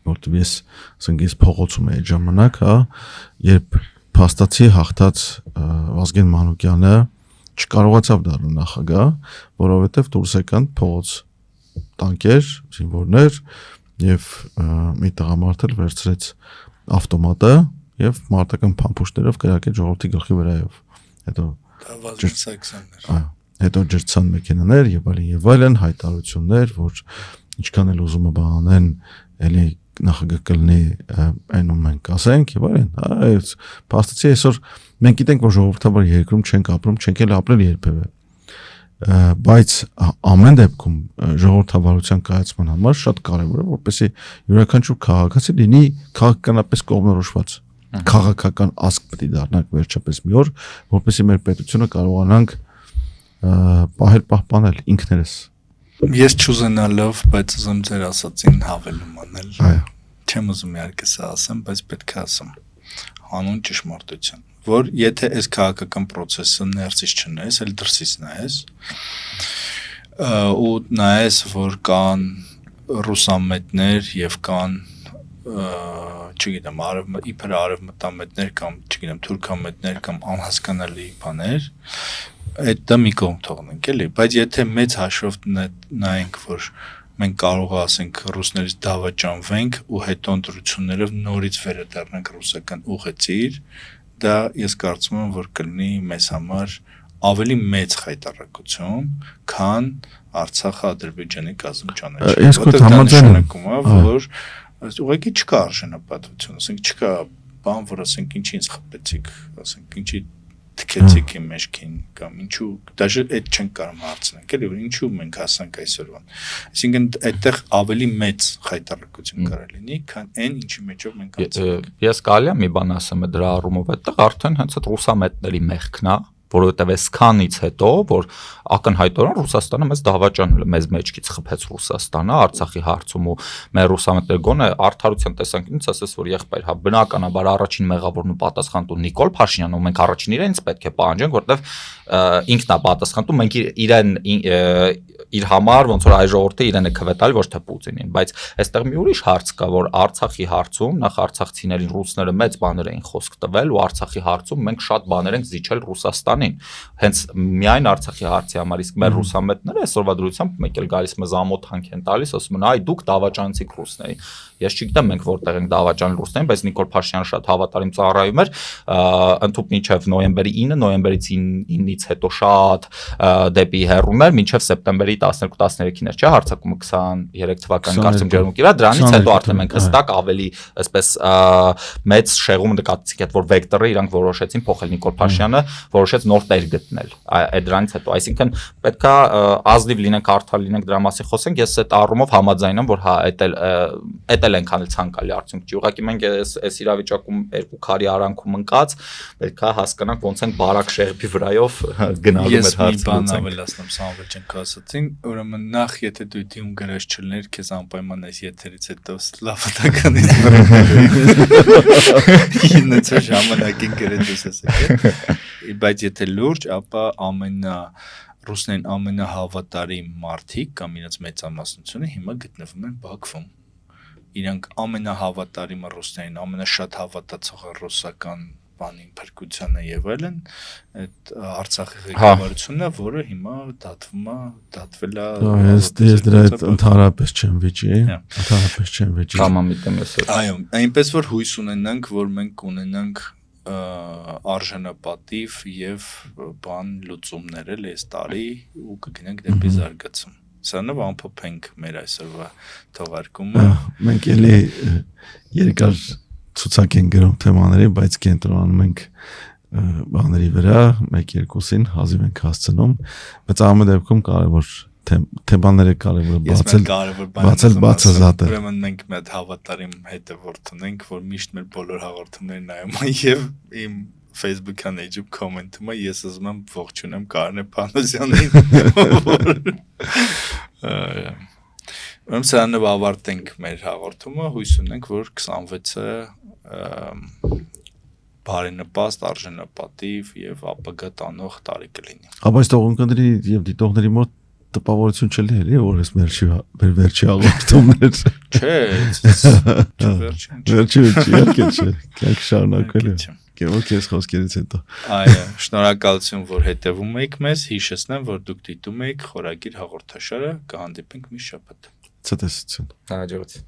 որտեղ ես փողոցում էի ժամանակ, երբ փաստացի հաղթած Վազգեն Մանուկյանը չկարողացավ դառնալ նախագահ, որովհետև դուրս եկան փողոց տանկեր, զինվորներ եւ մի տղամարդ էլ վերցրեց ավտոմատը եւ մարտական փամփուշտերով կրակեց ժողովրդի գլխի վրայով։ Հետո հետո ջրցան մեքենաներ եւ այլն հայտարարություններ, որ ինչքան էլ ուզում է բանեն, էլի նախագահ կլինի այն ու մենք ասենք եւ այլն։ Այս փաստացի այսօր մենք գիտենք, որ ժողովրդավար երկրում չենք ապրում, չենք էլ ապրել երբևէ։ Բայց ամեն դեպքում ժողովրդավարության կայացման համար շատ կարեւոր է, որպեսզի յուրաքանչյուր քաղաքացի լինի քաղաքականապես կողմնորոշված։ Քաղաքական ազգ պետք է դառնանք վերջապես մի օր, որպեսզի մեր պետությունը կարողանանք պահպանել ինքներս։ Ես չուզենալով, բայց ուզում ձեր ասածին հավելում անել։ Չեմ ուզում իհարկե սա ասեմ, բայց պետք է ասեմ հանուն ճշմարտության, որ եթե այս քաղաքական process-ը ներսից չնայես, այլ դրսից նայես, ու նայես, որ կան ռուսամետներ եւ կան չգիտեմ, իբր արևմտամետներ կամ չգիտեմ, թուրքամետներ կամ անհասկանալի բաներ, այդ դա մի կողմ թողնենք, էլի, բայց եթե մեծ հաշվով նայենք, որ մենք կարող ասենք ռուսներից դավաճանվենք ու հետո ընտրություններով նորից վերադառնանք ռուսական ուղեցիր, դա ես կարծում եմ, որ կլինի մեզ համար ավելի մեծ խայտառակություն, քան Արցախը Ադրբեջանի կազմում ճանաչելը, որ ուղղակի չկա արժանապատվություն, ասենք չկա բան, որ ասենք ինչի ինձ խփեցիք, ասենք ինչի թքեցիք իմ մեջքին կամ ինչու դաժե այդ չենք կարող հարցնել, էլի որ ինչու մենք հասանք այսօրվան։ Այսինքն այդտեղ ավելի մեծ խայտառակություն կարող լինի, քան այն ինչի մեջով մենք անցնում ենք։ Ես կարելի է մի բան ասեմ դրա առումով, այդտեղ արդեն հենց այդ ռուսամետների մեղքն է, որովհետև այս քանից հետո, որ ակնհայտորեն Ռուսաստանը մեզ դավաճանել է, մեզ մեջքից խփեց Ռուսաստանը Արցախի հարցում ու մեր ռուսամետները գոնե արդարության տեսանկյունից ասես, որ եղբայր, հա բնականաբար առաջին մեղավորն ու պատասխան տու Նիկոլ Փաշինյանն ու մենք առաջին իրենից պետք է պահանջենք, որովհետև ինքն է պատասխան տու, մենք իրեն իր համար ոնց որ այ ժողովուրդը իրեն է քվետալ ոչ թե Պուտինին, բայց այստեղ մի ուրիշ հարց կա, որ Արցախի հարցում նախ արցախցիներին ռուսները մեծ բաներ էին խոսք տվել ու Արցախի հարցում մենք շատ բաներ ենք զիջել Ռուսաստանին, հենց միայն Արցախի հարցի համար, իսկ մեր ռուսամետները այսօրվա դրությամբ մեկ էլ գալիս մեզ ամոթանք են տալիս, ասում են այ դուք դավաճանցիք ռուսներին, ես չգիտեմ մենք որտեղ ենք դավաճանել ռուսներին, բայց Նիկոլ Փաշինյանը շատ հավատարիմ ծառայում էր, ընդհանուր մինչև նոյեմբերի 9, նոյեմբերից 9-ից հետո շատ դեպի հեռուներ, մինչև սեպտեմբերի 12-13-ին էր, չէ՞, հարձակումը 23 թվականի կարծեմ ջերմուկի վրա, դրանից հետո արդեն մենք հստակ ավելի այսպես մեծ շեղում նկատեցինք, այդ որ վեկտորը իրանք որոշեցին փոխել, Նիկոլ Փաշինյանը որոշեց նոր տեր գտնել այդ դրանից հետո, այսինքն պետքա ազնիվ լինենք, արդար լինենք, դրա մասին խոսենք, ես այդ առումով համաձայն եմ, որ հա էդ էլ ենք անել ցանկալի արդյունք չի, ուղղակի մենք այս իրավիճակում երկու քարի արանքում ընկած պետքա հասկանանք ոնց ենք բարակ շեղբի վրայով գնալու մեր հարցը։ Ես մի բան ավելացնեմ Սամվել ջան, ասացին, ուրեմն նախ եթե դու դիում գրած չլներ, քեզ անպայման այս եթերից հետո սլավատականից ինձ ժամանակին գրեդուս ասեք, բայց եթե լուրջ, ապա ռուսներին ամենահավատարիմ մարդիկ կամ իրենց մեծամասնությունը հիմա գտնվում են Բաքվում։ Իրանք ամենահավատարիմը ռուսներին, ամենաշատ հավատացողը ռուսական բանին փրկությանը եւ այլն, այդ Արցախի ղեկավարությունն է, որը հիմա դատվել է։ Ես դրա հետ ընդհանրապես չեմ վիճի, ընդհանրապես չեմ վիճի։ Համամիտեմ ես։ Այո, այնպես որ հույս ունենանք, որ մենք կունենանք արժանապատիվ եւ բան լուծումներ էլ այս տարի ու կգնանք դեպի զարգացում։ Սրանով ամփոփենք մեր այսօրվա թողարկումը։ Մենք էլի երկար ցուցակ են գրում թեմաների, բայց կենտրոնանում ենք բաների վրա, մեկ-երկուսին հազիվ ենք հասցնում, բայց ամեն դեպքում կարևոր թեմաները կարևոր բացազատել։ Ուրեմն մենք մի հատ հավատարիմ հետևորդ ունենք, որ միշտ մեր բոլոր հաղորդումներն նայում է եւ իմ Facebook-յան էջում կոմենտում է, ես ասում եմ ողջունեմ Կարենե Փանոսյանին։ Ուրեմն սրանով ավարտենք մեր հաղորդումը, հույս ունենք, որ 26-ը բարենպաստ, արժանապատիվ եւ ապագա տանող տարի կլինի։ Բայց թողունքների եւ դիտողների մոտ տպավորություն չլի էլի, որ ես մեր վերջի հաղորդումներ։ Չէ, վերջի իհարկե չէ, կյանք շարունակել է։ Գեորգ ես խոսքերից հետո։ Այո, շնորհակալություն, որ հետևում եք մեզ, հիշեցնեմ, որ դուք դիտում եք Խորագիր հաղորդաշարը, կհանդիպենք մի շաբաթ։ Ցտեսություն։ Հաջողություն։